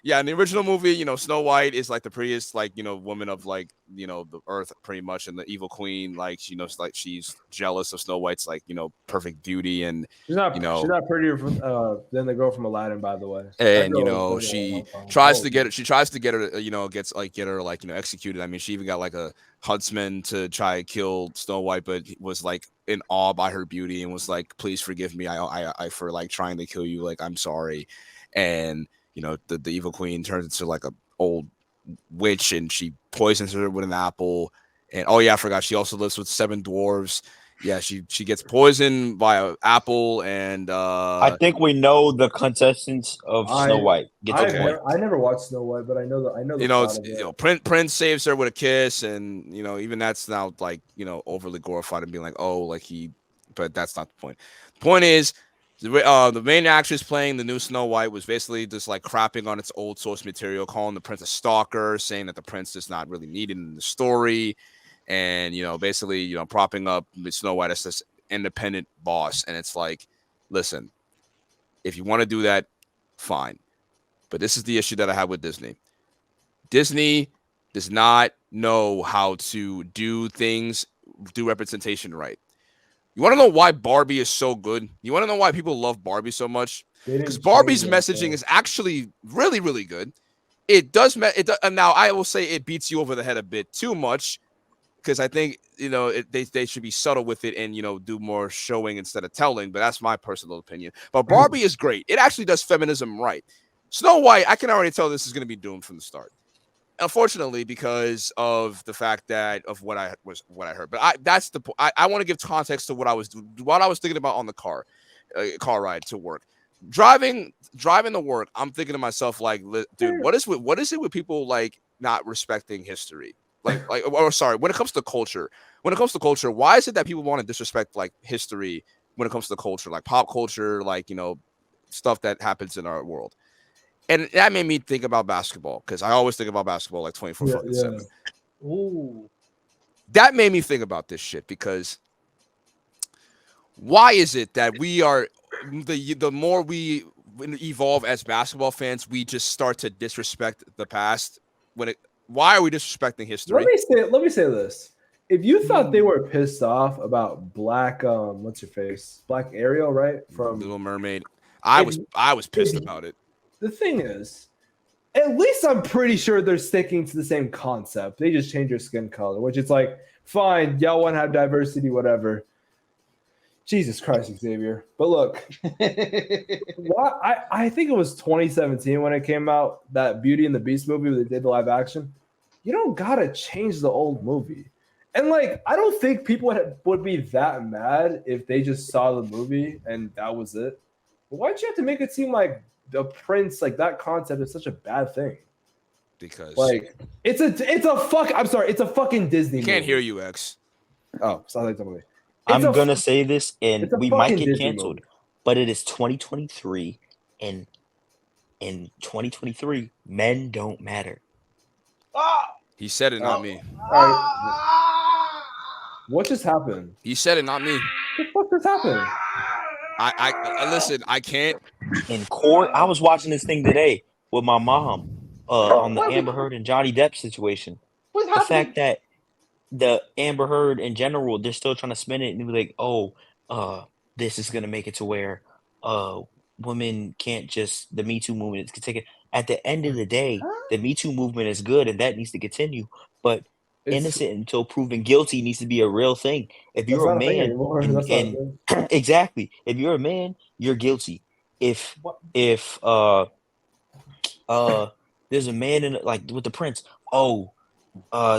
Yeah, in the original movie, Snow White is like the prettiest, like, woman of like, the earth pretty much. And the evil queen, like, like she's jealous of Snow White's like, perfect beauty. And She's not prettier than the girl from Aladdin, by the way. And she tries to get her, get her executed. I mean, she even got like a huntsman to try to kill Snow White, but was like in awe by her beauty and was like, please forgive me. I for like trying to kill you. Like, I'm sorry. And the evil queen turns into like a old witch and she poisons her with an apple. And oh yeah, I forgot, she also lives with 7 dwarves. Yeah, she gets poisoned by an apple. And I think we know the contestants of Snow White. I never watched Snow White, but I know the Prince saves her with a kiss, and even that's now like overly glorified and being like, oh, like but that's not the point. The point is, the main actress playing the new Snow White was basically just like crapping on its old source material, calling the prince a stalker, saying that the prince is not really needed in the story, and basically propping up Snow White as this independent boss. And it's like, listen, if you want to do that, fine, but this is the issue that I have with Disney. Disney does not know how to do representation right. You want to know why Barbie is so good? You want to know why people love Barbie so much? Because Barbie's messaging is actually really, really good. It does. And now I will say it beats you over the head a bit too much, because I think they should be subtle with it and do more showing instead of telling. But that's my personal opinion. But Barbie is great. It actually does feminism right. Snow White, I can already tell this is going to be doomed from the start. Unfortunately, because of the fact that of what I heard. But that's the point. I want to give context to what I was thinking about on the car ride to work. Driving to work, I'm thinking to myself, like, dude, what is it with people like not respecting history? Sorry, when it comes to culture, why is it that people want to disrespect like history when it comes to culture, like pop culture, like stuff that happens in our world? And that made me think about basketball, because I always think about basketball like 24/7. Ooh. That made me think about this shit, because why is it that we are the more we evolve as basketball fans, we just start to disrespect the past? Why are we disrespecting history? Let me say this. If you thought they were pissed off about Black what's your face? Black Ariel, right? From Little Mermaid. I was pissed about it. The thing is, at least I'm pretty sure they're sticking to the same concept. They just change your skin color, which is like, fine, y'all want to have diversity, whatever. Jesus Christ, Xavier. But look, I think it was 2017 when it came out, that Beauty and the Beast movie where they did the live action. You don't gotta change the old movie. And like, I don't think people would be that mad if they just saw the movie and that was it. But why'd you have to make it seem like the prince, like that concept is such a bad thing? Because like it's a fucking Disney movie. Can't hear you, X. Oh, sounds like somebody. I'm gonna say this, and we might get Disney canceled, movie. but it is 2023, and in 2023, men don't matter. He said it, not me. All right. What just happened? He said it, not me. What the fuck just happened? I listen. I can't. In court, I was watching this thing today with my mom on the Amber Heard and Johnny Depp situation. What's The happening? fact that the Amber Heard in general, they're still trying to spin it and be like, oh, this is gonna make it to where women can't just, the Me Too movement can take it. At the end of the day, the Me Too movement is good and that needs to continue. But innocent until proven guilty needs to be a real thing. If you're a man, and exactly, if you're a man, you're guilty. If there's a man in like with the prince,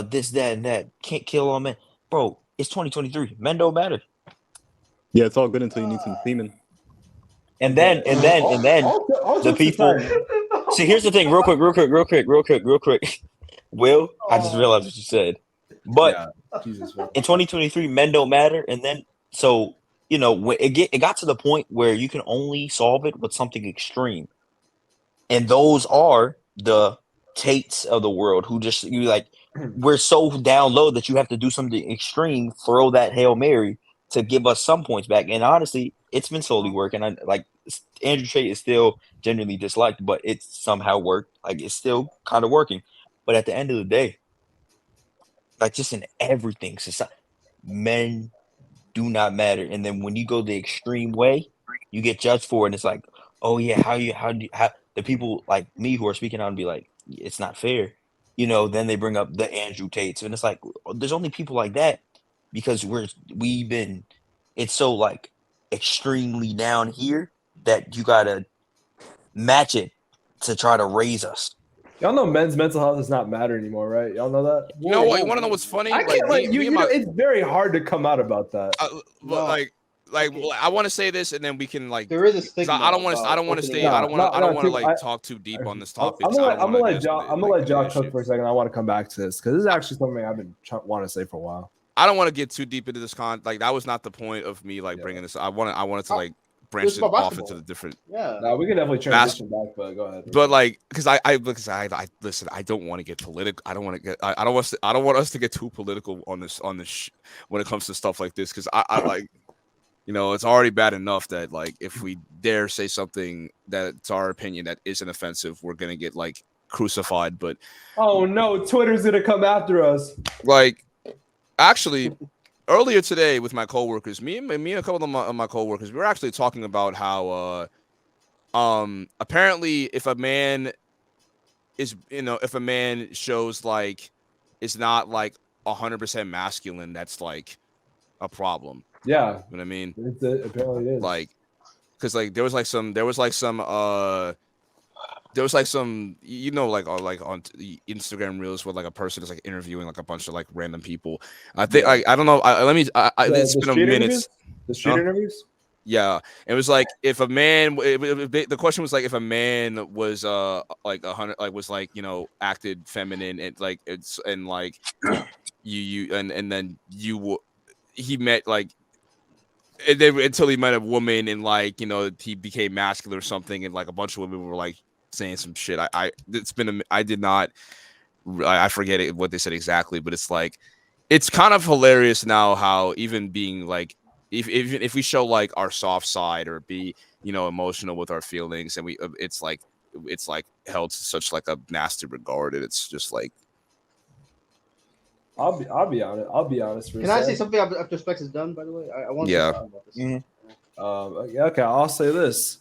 this, that, and that, can't kill all men. Bro, it's 2023. Men don't matter. Yeah, it's all good until you need some semen. And then the people. See, here's the thing, real quick. Will, I just realized what you said. But in 2023, men don't matter. And then, so, when it got to the point where you can only solve it with something extreme. And those are the Tates of the world who just, we're so down low that you have to do something extreme, throw that Hail Mary to give us some points back. And honestly, it's been slowly working. Andrew Tate is still genuinely disliked, but it's somehow worked. Like, it's still kind of working. But at the end of the day, like, just in everything, society, men do not matter. And then when you go the extreme way, you get judged for it. And it's like, oh yeah, how the people like me who are speaking out and be like, it's not fair. Then they bring up the Andrew Tates, and it's like, there's only people like that because it's so like extremely down here that you gotta match it to try to raise us. Y'all know men's mental health does not matter anymore, right? Y'all know that? You know what? You want to know what's funny? I can't, it's very hard to come out about that. I want to say this, and then we can there is a stigma. I don't want to talk too deep on this topic. I'm gonna let John cook for a second. I want to come back to this because this is actually something I've been want to say for a while. I don't want to get too deep into this that was not the point of me bringing this. I wanted to branch it off into the different. Yeah. No, we can definitely transition back, but go ahead. But because I listen, I don't want to get political. I don't want us to get too political on this when it comes to stuff like this, because I it's already bad enough that if we dare say something that's our opinion that isn't offensive, we're gonna get crucified. But oh no, Twitter's gonna come after us. Actually, earlier today with my coworkers, me and a couple of my coworkers, we were actually talking about how apparently if a man is if a man shows is not 100% masculine, that's like a problem. Yeah, you know what I mean. Apparently, it is like because like there was like some you know like on Instagram reels where like a person is like interviewing like a bunch of like random people. I think I don't know. It's been a minute. The street interviews. Yeah, it was like if a man. The question was like if a man was like 100 like was like acted feminine and like it's and like you and then he met like. And then until he met a woman and like he became masculine or something and like a bunch of women were like saying some shit. I forget what they said exactly, but it's like it's kind of hilarious now how even being like if we show like our soft side or be emotional with our feelings and it's like held to such like a nasty regard, and it's just like I'll be honest. I'll be honest. Can I say something after Spex is done? By the way, I want to talk about this. Mm-hmm. Okay, I'll say this.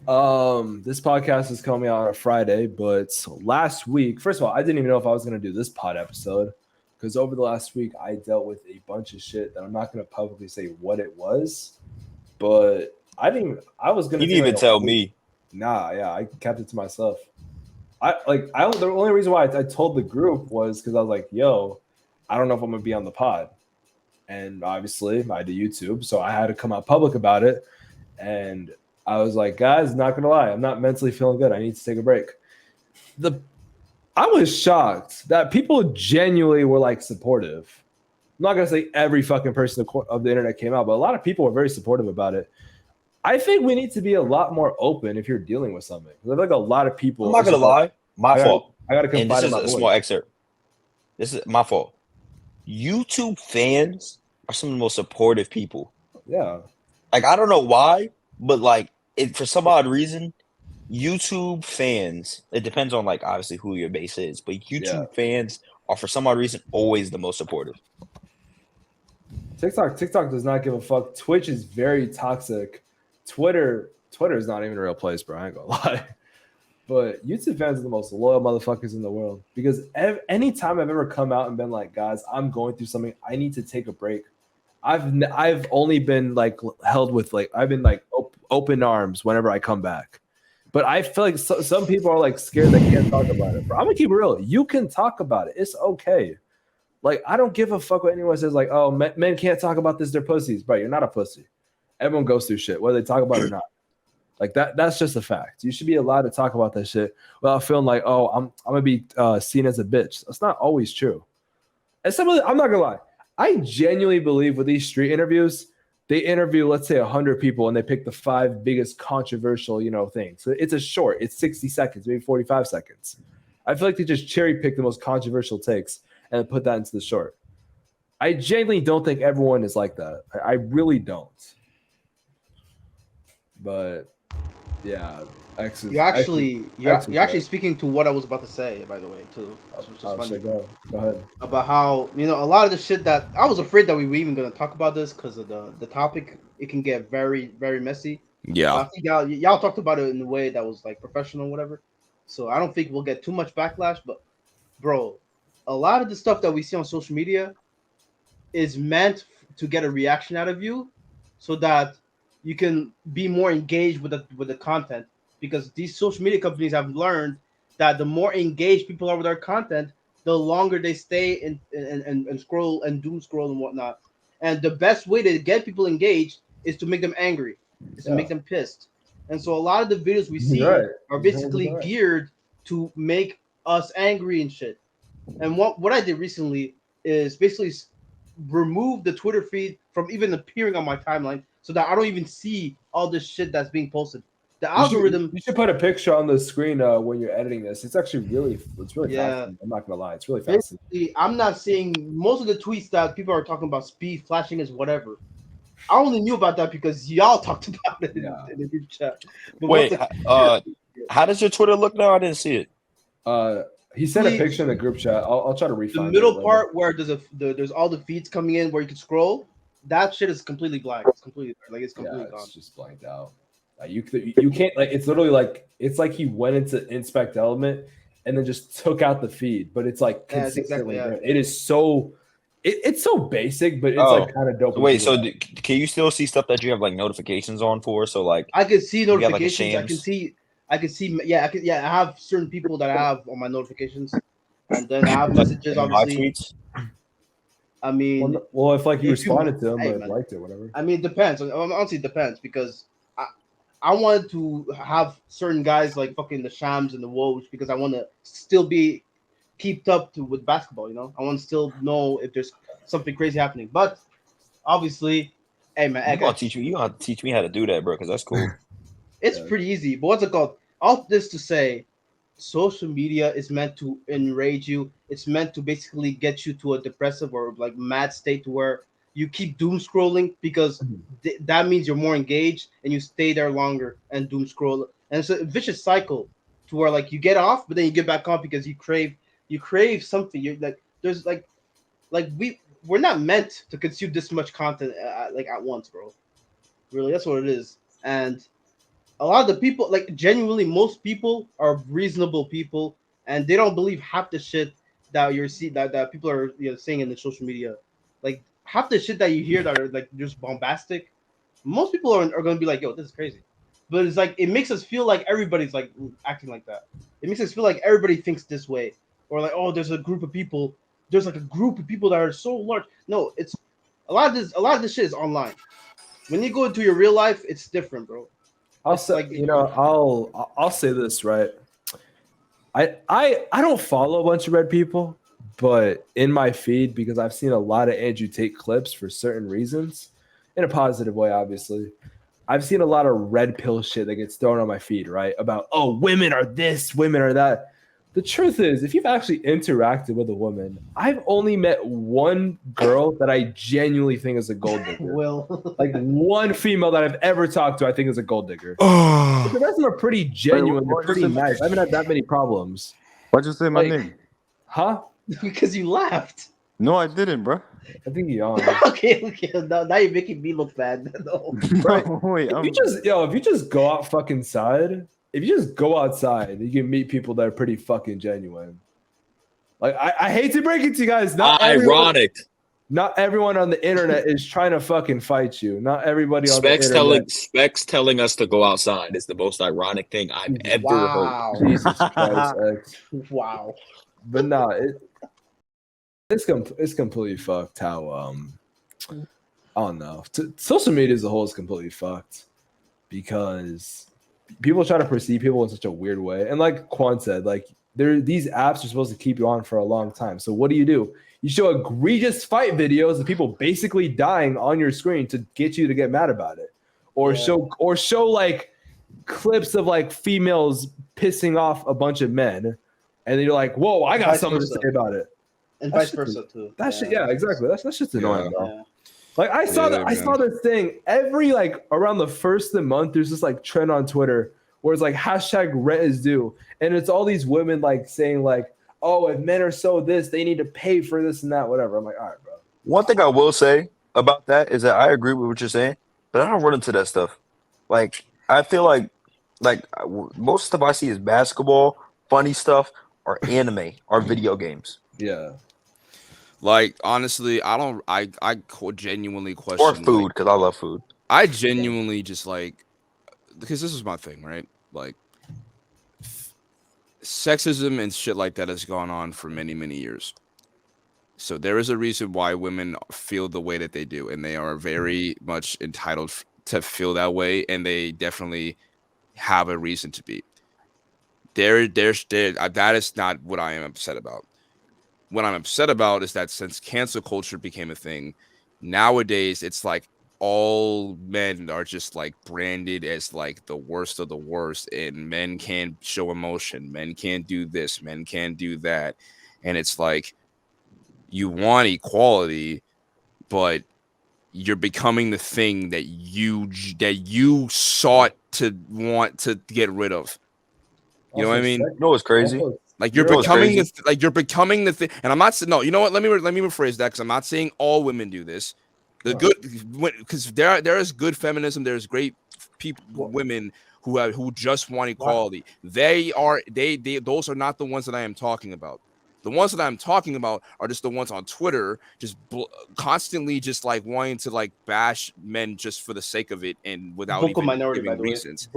This podcast is coming out on a Friday, but last week, first of all, I didn't even know if I was going to do this pod episode because over the last week, I dealt with a bunch of shit that I'm not going to publicly say what it was, but I was going to. You didn't even tell me. Nah, yeah, I kept it to myself. The only reason why I told the group was because I was like, yo, I don't know if I'm going to be on the pod. And obviously, I do YouTube, so I had to come out public about it. And I was like, guys, not going to lie, I'm not mentally feeling good. I need to take a break. I was shocked that people genuinely were like supportive. I'm not going to say every fucking person of the internet came out, but a lot of people were very supportive about it. I think we need to be a lot more open if you're dealing with something. I like a lot of people. I'm not going to lie. My fault. I got to confide in my voice. This is a small excerpt. This is my fault. YouTube fans are some of the most supportive people. Yeah. Like, I don't know why, but like for some odd reason, YouTube fans, it depends on like obviously who your base is, but YouTube fans are for some odd reason always the most supportive. TikTok does not give a fuck. Twitch is very toxic. Twitter is not even a real place, bro. I ain't gonna lie. But YouTube fans are the most loyal motherfuckers in the world because anytime I've ever come out and been like, guys, I'm going through something, I need to take a break. I've only been like held with like I've been like open arms whenever I come back. But I feel like some people are like scared they can't talk about it. Bro, I'm gonna keep it real. You can talk about it. It's okay. Like I don't give a fuck what anyone says. Like, oh, men can't talk about this. They're pussies, bro. You're not a pussy. Everyone goes through shit, whether they talk about it or not. Like that's just a fact. You should be allowed to talk about that shit without feeling like, oh, I'm gonna be seen as a bitch. That's not always true. And I'm not gonna lie. I genuinely believe with these street interviews, they interview, let's say 100 people and they pick the 5 biggest controversial, things. So it's a short, it's 60 seconds, maybe 45 seconds. I feel like they just cherry pick the most controversial takes and put that into the short. I genuinely don't think everyone is like that. I really don't. But yeah, you're actually speaking to what I was about to say, by the way, too. Go ahead. About how a lot of the shit that I was afraid that we were even gonna talk about this because of the topic. It can get very, very messy. Yeah, I think y'all talked about it in a way that was like professional, whatever. So I don't think we'll get too much backlash. But bro, a lot of the stuff that we see on social media is meant to get a reaction out of you, so that you can be more engaged with the content, because these social media companies have learned that the more engaged people are with our content, the longer they stay and scroll and doom scroll and whatnot. And the best way to get people engaged is to make them angry, to make them pissed. And so a lot of the videos we see are basically geared to make us angry and shit. And what I did recently is basically remove the Twitter feed from even appearing on my timeline, so that I don't even see all this shit that's being posted. The algorithm. You should put a picture on the screen when you're editing this. It's actually really fascinating. I'm not gonna lie, it's really fascinating. Basically, I'm not seeing most of the tweets that people are talking about speed flashing is whatever. I only knew about that because y'all talked about it in the group chat. But wait, how does your Twitter look now? I didn't see it. He sent a picture in the group chat. I'll try to refine the middle part where there's all the feeds coming in where you can scroll. That shit is completely black. It's completely gone. It's just blanked out. You can't like. It's literally like he went into inspect element and then just took out the feed. But it's like consistently. It is so. It's so basic, but it's like kind of dope. So wait, so can you still see stuff that you have like notifications on for? So like I can see notifications. Like I can see. Yeah, I have certain people that I have on my notifications, and then I have messages. Obviously, my tweets. I mean, well, if like you responded to them, but liked it, whatever. I mean, it depends. Honestly, it depends because I wanted to have certain guys like fucking the Shams and the Woj because I want to still be kept up with basketball. You know, I want to still know if there's something crazy happening. But obviously, hey man, you gonna have to teach me how to do that, bro, because that's cool. It's pretty easy. But what's it called? All this to say, social media is meant to enrage you. It's meant to basically get you to a depressive or like mad state to where you keep doom scrolling because that means you're more engaged and you stay there longer and doom scroll. And it's a vicious cycle to where like you get off, but then you get back on because you crave something. You're like there's like we're not meant to consume this much content like at once, bro. Really, that's what it is. And a lot of the people, like genuinely, most people are reasonable people, and they don't believe half the shit that that people are saying in the social media. Like half the shit that you hear that are like just bombastic. Most people are going to be like, "Yo, this is crazy," but it's like it makes us feel like everybody's like acting like that. It makes us feel like everybody thinks this way, or like, "Oh, there's a group of people. There's like a group of people that are so large." No, it's a lot of this shit is online. When you go into your real life, it's different, bro. I'll say, I'll say this, right? I don't follow a bunch of red people, but in my feed, because I've seen a lot of Andrew Tate clips for certain reasons, in a positive way, obviously. I've seen a lot of red pill shit that gets thrown on my feed, right? About, oh, women are this, women are that. The truth is, if you've actually interacted with a woman, I've only met one girl that I genuinely think is a gold digger. Like one female that I've ever talked to, I think is a gold digger. But the rest of them are pretty genuine. They're pretty nice. I haven't had that many problems. Why'd you say my name? Huh? Because you laughed. No, I didn't, bro. I think you yawned. Okay. Now you're making me look bad. No. Right. Wait, if you just go out fucking side. If you just go outside, you can meet people that are pretty fucking genuine. Like I hate to break it to you guys, not everyone on the internet is trying to fucking fight you. Not everybody on the internet. Spex telling us to go outside is the most ironic thing I've ever heard. Jesus Christ, X. Wow. But no, it's completely fucked. How I don't know. Social media as a whole is completely fucked because people try to perceive people in such a weird way. And like Quan said, like these apps are supposed to keep you on for a long time. So what do? You show egregious fight videos of people basically dying on your screen to get you to get mad about it. Or show like clips of like females pissing off a bunch of men. And then you're like, whoa, I got something to say about it. And vice versa too. Exactly. That's just annoying, bro. Yeah. Like I saw this thing every like around the first of the month. There's this like trend on Twitter where it's like hashtag rent is due, and it's all these women like saying like, oh, if men are so this, they need to pay for this and that, whatever. I'm like, all right, bro. One thing I will say about that is that I agree with what you're saying, but I don't run into that stuff. Like I feel like most stuff I see is basketball, funny stuff, or anime, or video games. Yeah. Like honestly, I genuinely question or food because I love food. I genuinely just like because this is my thing, right? Like sexism and shit like that has gone on for many, many years. So there is a reason why women feel the way that they do, and they are very much entitled to feel that way, and they definitely have a reason to be. That is not what I am upset about. What I'm upset about is that since cancel culture became a thing, nowadays it's like all men are just like branded as like the worst of the worst, and men can't show emotion, men can't do this, men can't do that. And it's like you want equality, but you're becoming the thing that you sought to want to get rid of. You know what I mean? You know what's crazy? Like you're becoming the thing, and I'm not saying no. You know what? Let me rephrase that because I'm not saying all women do this. The good, because there is good feminism. There's great people, women who just want equality. Those are not the ones that I am talking about. The ones that I'm talking about are just the ones on Twitter, just constantly just like wanting to like bash men just for the sake of it and without Vocal even minority, by giving the way. reasons.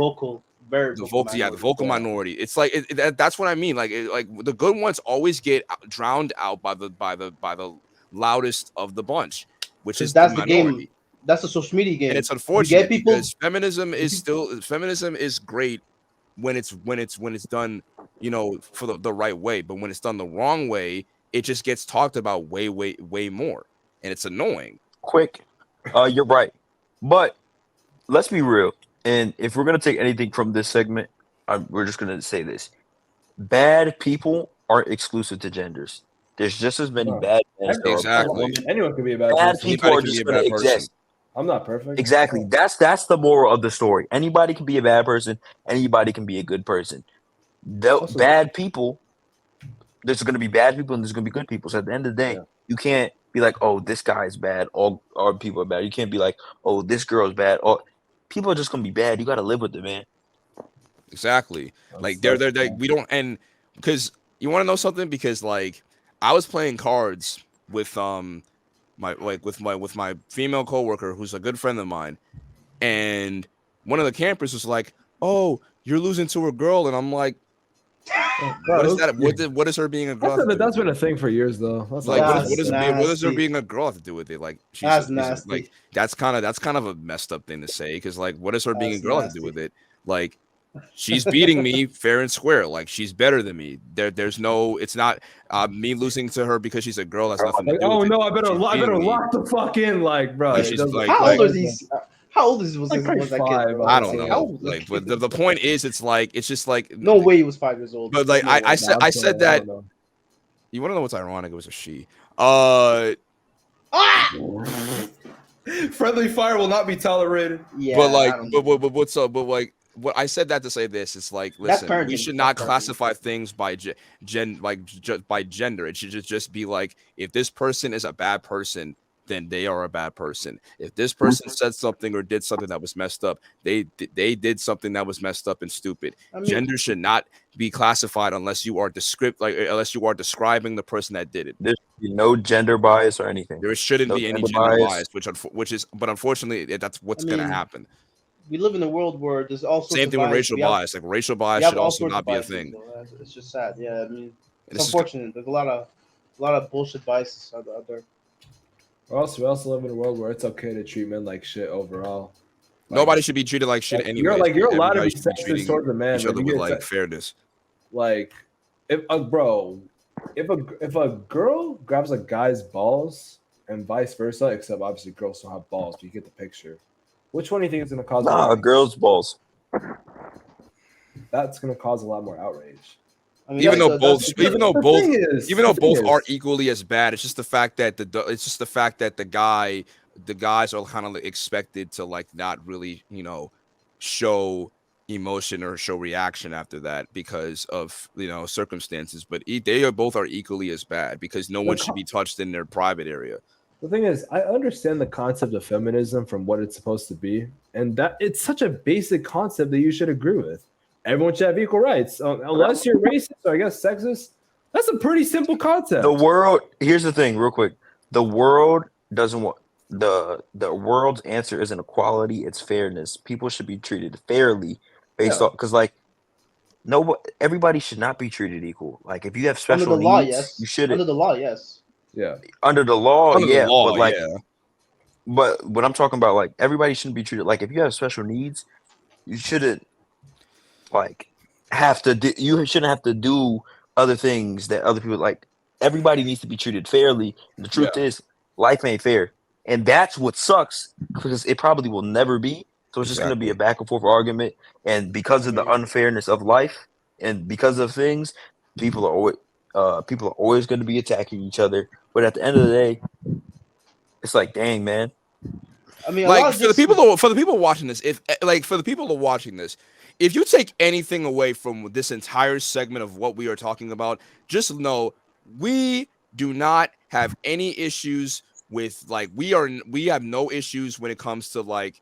Very The vocal vocal, yeah, the minority. vocal minority. It's like that's what I mean. Like the good ones always get drowned out by the loudest of the bunch, which is the That's the minority. game. That's a social media game. And it's You unfortunate get people. because feminism is great when it's done, you know, for the right way. But when it's done the wrong way, it just gets talked about way more, and it's annoying. Quick, you're right, but let's be real. And if we're gonna take anything from this segment, we're just gonna say this: bad people aren't exclusive to genders. There's just as many bad men as there are bad Exactly. women. Anyone can be a bad Bad person. people Anybody are can be just a gonna bad person. exist. I'm not perfect. Exactly. That's the moral of the story. Anybody can be a bad person. Anybody can be a good person. Also- Bad people. There's going to be bad people and there's going to be good people. So at the end of the day, you can't be like, oh, this guy is bad. All people are bad. You can't be like, oh, this girl is bad. All people are just going to be bad. You got to live with it, man. Exactly. Like they're we don't, and because you want to know something, because like I was playing cards with my female coworker who's a good friend of mine, and one of the campers was like, "Oh, you're losing to a girl," and I'm like, "What is that? What is her being a girl?" That's been a thing for years, though. That's like, like, what is her being a girl have to do with it? Like, That's she's nasty. like that's kind of a messed up thing to say, because like, what is her being a girl have to do with it? Like, she's beating me fair and square. Like, she's better than me. There's no. It's not me losing to her because she's a girl. Has nothing to do with it. No, I better lock the fuck in, like, bro. Like, she's like, how old are these? How old is was Like that five, kid? Bro? I don't How know. old was Like, that but the point is, it's just like no way he was 5 years old. But like, No way. I said that. You want to know what's ironic? It was a she. Friendly fire will not be tolerated. Yeah, but like, but what's up? But like, what I said that to say this, it's like, listen, we should not classify things by by gender. It should just be like, if this person is a bad person, then they are a bad person. If this person said something or did something that was messed up, they did something that was messed up and stupid. Gender should not be classified unless you are unless you are describing the person that did it. There should be no gender bias or anything. There shouldn't be any gender bias, but unfortunately, that's what's going to happen. We live in a world where there's also same thing with racial bias. Like, racial bias should also not be a thing. It's just sad. Yeah, I mean, it's unfortunate. There's a lot of bullshit biases out there. We also live in a world where it's okay to treat men like shit overall. Like, nobody should be treated like shit anyway. You're allowed to be sexist towards a man. Each other with like fairness. Like, if a girl grabs a guy's balls and vice versa, except obviously girls don't have balls, but you get the picture. Which one do you think is going to cause? A girl's balls. That's going to cause a lot more outrage. I mean, even though both are equally as bad, it's just the fact that the guys are kind of like expected to like not really, you know, show emotion or show reaction after that because of, you know, circumstances. But they both are equally as bad because no one should be touched in their private area. The thing is, I understand the concept of feminism from what it's supposed to be, and that it's such a basic concept that you should agree with. Everyone should have equal rights, unless you're racist or I guess sexist. That's a pretty simple concept. Here's the thing, real quick. The world doesn't want the world's answer isn't equality; it's fairness. People should be treated fairly based off because everybody should not be treated equal. Like, if you have special needs, you shouldn't. Under the law, yes. Yeah. Under the law, but what I'm talking about, like, everybody shouldn't be treated like, if you have special needs, you shouldn't you shouldn't have to do other things that other people like. Everybody needs to be treated fairly. And the truth is, life ain't fair, and that's what sucks because it probably will never be. So it's just going to be a back and forth argument, and because of the unfairness of life and because of things, people are always going to be attacking each other. But at the end of the day, it's like, dang, man. I mean, like, for the people watching this, if you take anything away from this entire segment of what we are talking about, just know we do not have any issues with, like, we have no issues when it comes to like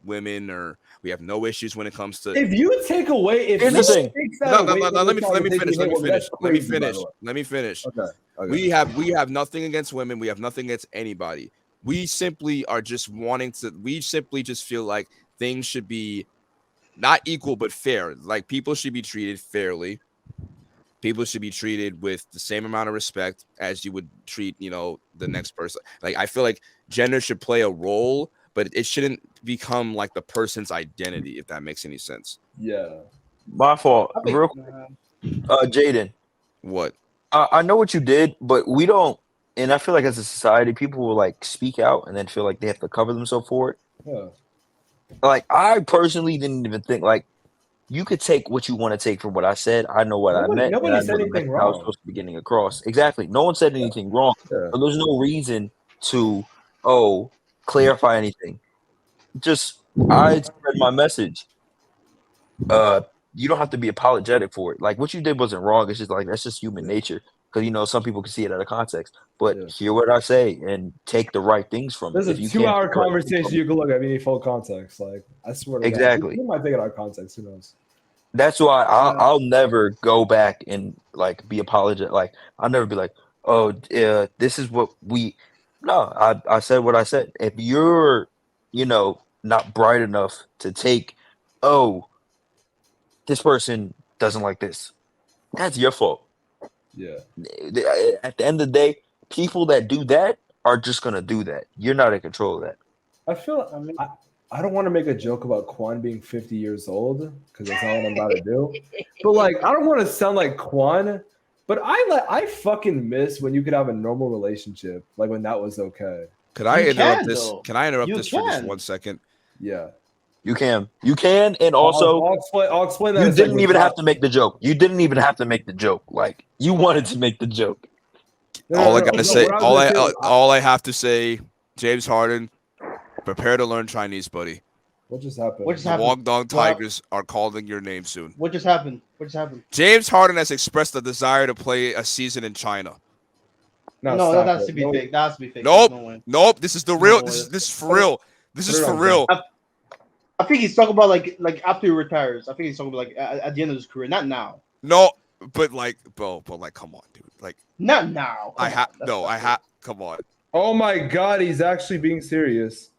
women, or We have no issues when it comes to. If you take away, if Here's the thing. No, let me finish. Okay. We have nothing against women. We have nothing against anybody. We simply are just wanting to. We simply just feel like things should be not equal but fair. Like people should be treated fairly. People should be treated with the same amount of respect as you would treat, the next person. Like I feel like gender should play a role, but it shouldn't become like the person's identity, if that makes any sense. Yeah. My fault. Real quick. Jaden. What? I know what you did, but we don't. And I feel like as a society, people will like speak out and then feel like they have to cover themselves for it. Yeah. Like I personally didn't even think like you could take what you want to take from what I said. I know what I meant. Nobody said anything wrong. I was supposed to be getting across. Exactly. No one said anything wrong. Yeah. So there's no reason to clarify anything. Just I spread my message. You don't have to be apologetic for it. Like what you did wasn't wrong. It's just like that's just human nature. Because some people can see it out of context. But hear what I say and take the right things from it. There's a 2-hour conversation you can look at. We need full context. Like I swear to exactly. God. You might take it out of context. Who knows? That's why I'll never go back and like be apologetic. Like I'll never be like, oh, this is what we. No, I said what I said. If you're, not bright enough to take, this person doesn't like this. That's your fault. Yeah. At the end of the day, people that do that are just gonna do that. You're not in control of that. I don't want to make a joke about Quan being 50 years old because that's not what I'm about to do. But like, I don't want to sound like Quan, but I fucking miss when you could have a normal relationship, like when that was okay. Could I interrupt this? Can I interrupt this for just 1 second? Yeah. You can, and also I'll explain that. You didn't even have to make the joke. You didn't even have to make the joke. Like you wanted to make the joke. All I have to say, James Harden, prepare to learn Chinese, buddy. What just happened? What just the happened? Guangdong Tigers are calling your name soon. What just happened? James Harden has expressed a desire to play a season in China. No, that has to be fake. That has to be fake. Nope. This is the real. This is for real. This is for real. I think he's talking about like after he retires. I think he's talking about like at the end of his career, not now. No, but like, bro, come on, dude. Like, not now. Come on. Oh my God, he's actually being serious.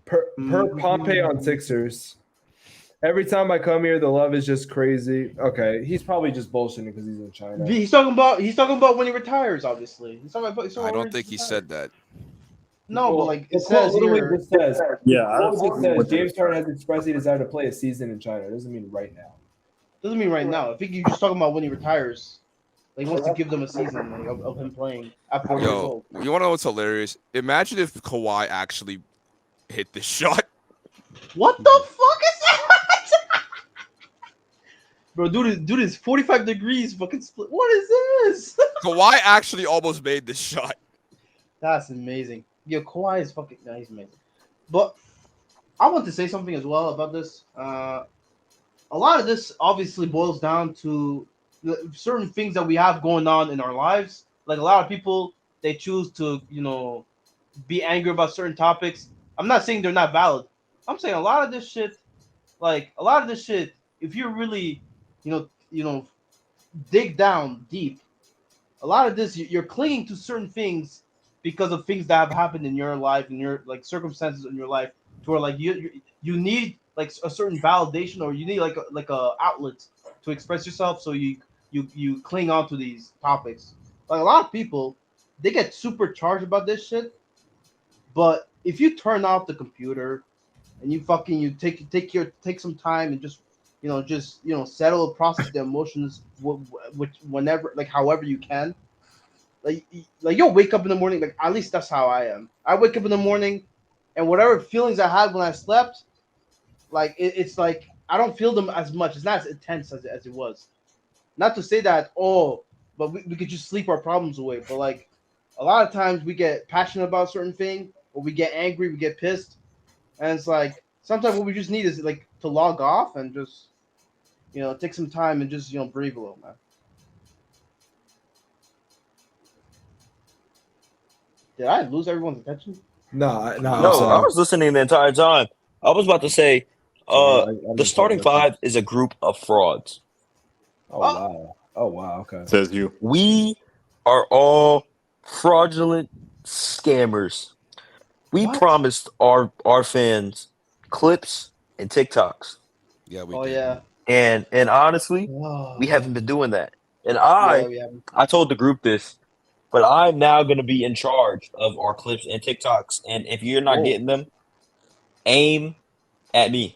Per Pompey on Sixers. Every time I come here, the love is just crazy. Okay, he's probably just bullshitting because he's in China. He's talking about when he retires. Obviously, I don't think he said that. No, but like it says here. James Harden has expressed his desire to play a season in China. It doesn't mean right now. Doesn't mean right now. I think you're just talking about when he retires. Like he wants to give them a season of him playing at 40 years old. You want to know what's hilarious? Imagine if Kawhi actually hit this shot. What the fuck is that? Bro, dude is 45 degrees fucking split. What is this? Kawhi actually almost made this shot. That's amazing. Yo, Kawhi is fucking he's amazing. But I want to say something as well about this. A lot of this obviously boils down to certain things that we have going on in our lives. Like a lot of people, they choose to, be angry about certain topics. I'm not saying they're not valid. I'm saying a lot of this shit, if you really, dig down deep, a lot of this, you're clinging to certain things because of things that have happened in your life, in your like circumstances in your life, to where like you need like a certain validation, or you need like a outlet to express yourself. So you cling on to these topics. Like a lot of people, they get super charged about this shit. But if you turn off the computer and you take some time and just settle and process the emotions whenever, like however you can. Like you'll wake up in the morning, like at least that's how I am. I wake up in the morning, and whatever feelings I had when I slept, like it's like I don't feel them as much. It's not as intense as it was. Not to say that but we could just sleep our problems away. But like a lot of times we get passionate about a certain thing, or we get angry, we get pissed, and it's like sometimes what we just need is like to log off and just take some time and just breathe a little, man. Did I lose everyone's attention? No. I was listening the entire time. I was about to say, The starting five is a group of frauds. Oh wow. Oh wow. Okay. Says you. We are all fraudulent scammers. We promised our fans clips and TikToks. Yeah, we Oh did. yeah. And honestly, we haven't been doing that. And I told the group this, but I'm now going to be in charge of our clips and TikToks. And if you're not getting them, aim at me.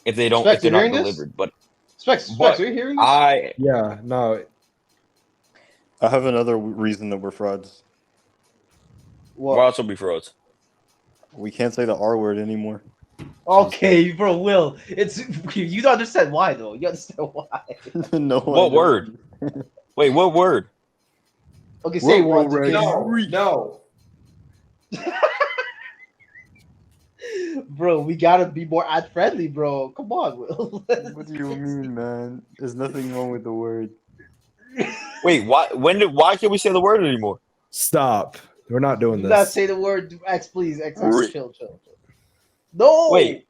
If they're not delivered. But Spex, are you hearing this? I have another reason that we're frauds. Why else will be frauds? We can't say the R word anymore. Okay, bro, Will. It's you don't understand why though. You understand why? No. What word? Wait, what word? Okay, say one. No. Bro, we gotta be more ad friendly, bro. Come on, Will. What do you mean, man? There's nothing wrong with the word. Wait, why can't we say the word anymore? Stop. We're not doing Do this. not say the word X, please. X, chill. No. Wait.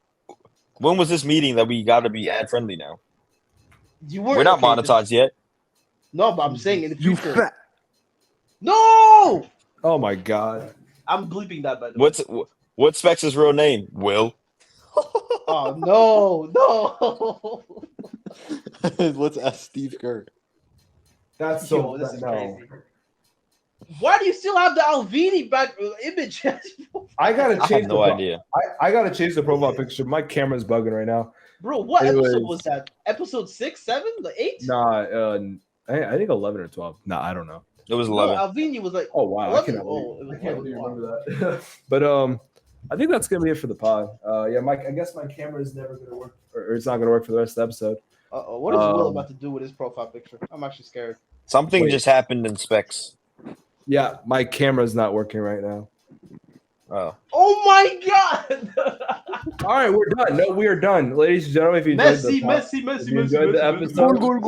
When was this meeting that we got to be ad friendly now? We're not monetized yet. No, but I'm saying in the future. Fat. No. Oh my god. I'm bleeping that by the way. What's Spex's real name? Will. Oh no. Let's ask Steve Kerr. That's so This is no. crazy. Why do you still have the Alvini back image? I gotta change. I have no idea. I gotta change the profile picture. My camera's bugging right now. Bro, what episode was that? Episode 6, 7, 8? Nah, I think 11 or 12. Nah, I don't know. It was 11. No, Alvini was like, oh wow, 11? I can't really remember that. But I think that's gonna be it for the pod. Yeah, I guess my camera is never gonna work, or it's not gonna work for the rest of the episode. What is Will about to do with his profile picture? I'm actually scared. Something just happened in Specs. Yeah, my camera's not working right now. Oh my god! All right, we're done. No, we are done, ladies and gentlemen. If you enjoyed the episode, Goal.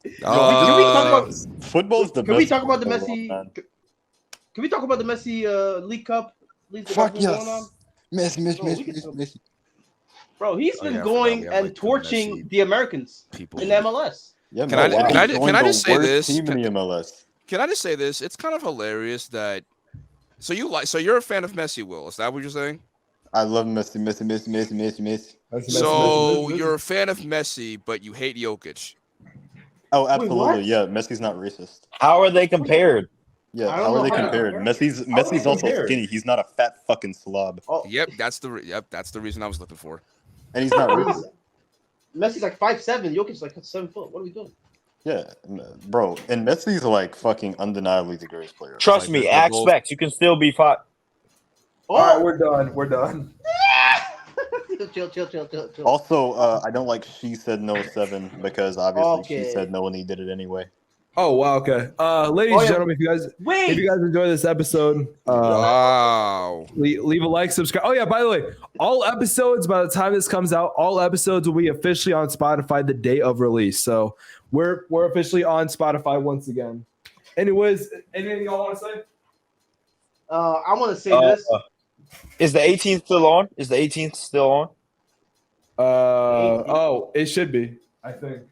Can we talk about Football's the best. Can we talk about the football, Messi? man. Can we talk about the Messi League Cup? Fuck yes. Messi. Bro, he's been going and torching the Americans people in MLS. Yeah, Can I just say this? Team in the MLS. Can I just say this? It's kind of hilarious that. So you're a fan of Messi, Will? Is that what you're saying? I love Messi. So you're a fan of Messi, but you hate Jokic. Oh, absolutely. Yeah, Messi's not racist. How are they compared? Yeah, how are they compared? Messi's also skinny. He's not a fat fucking slob. Oh. Yep, that's the reason I was looking for. And he's not racist. Messi's like 5'7", Jokic's like 7 foot. What are we doing? Yeah, bro. And Messi's like fucking undeniably the greatest player. Trust me, ask Specs. You can still be fought. All right, we're done. We're done. Chill. Also, I don't like She Said No 7 because obviously she said no and he did it anyway. Oh wow, okay. Ladies and gentlemen, if you guys enjoy this episode, leave a like, subscribe. Oh yeah, by the way, all episodes by the time this comes out, all episodes will be officially on Spotify the day of release. So we're officially on Spotify once again. Anyways, anything y'all want to say? I want to say this. Is the 18th still on? Is the 18th still on? Oh, it should be. I think.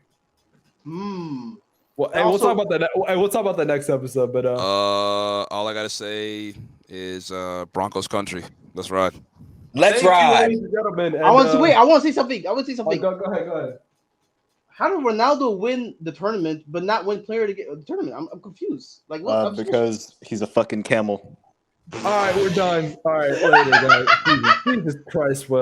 Well, hey, we'll talk about that. We'll talk about that next episode. But all I gotta say is Broncos country. Let's ride. Let's ride, ladies and gentlemen. I want to say something. Go ahead. How did Ronaldo win the tournament but not win player to get the tournament? I'm confused. Like what? Because he's a fucking camel. All right, we're done. All right, later, guys. Jesus Christ, what?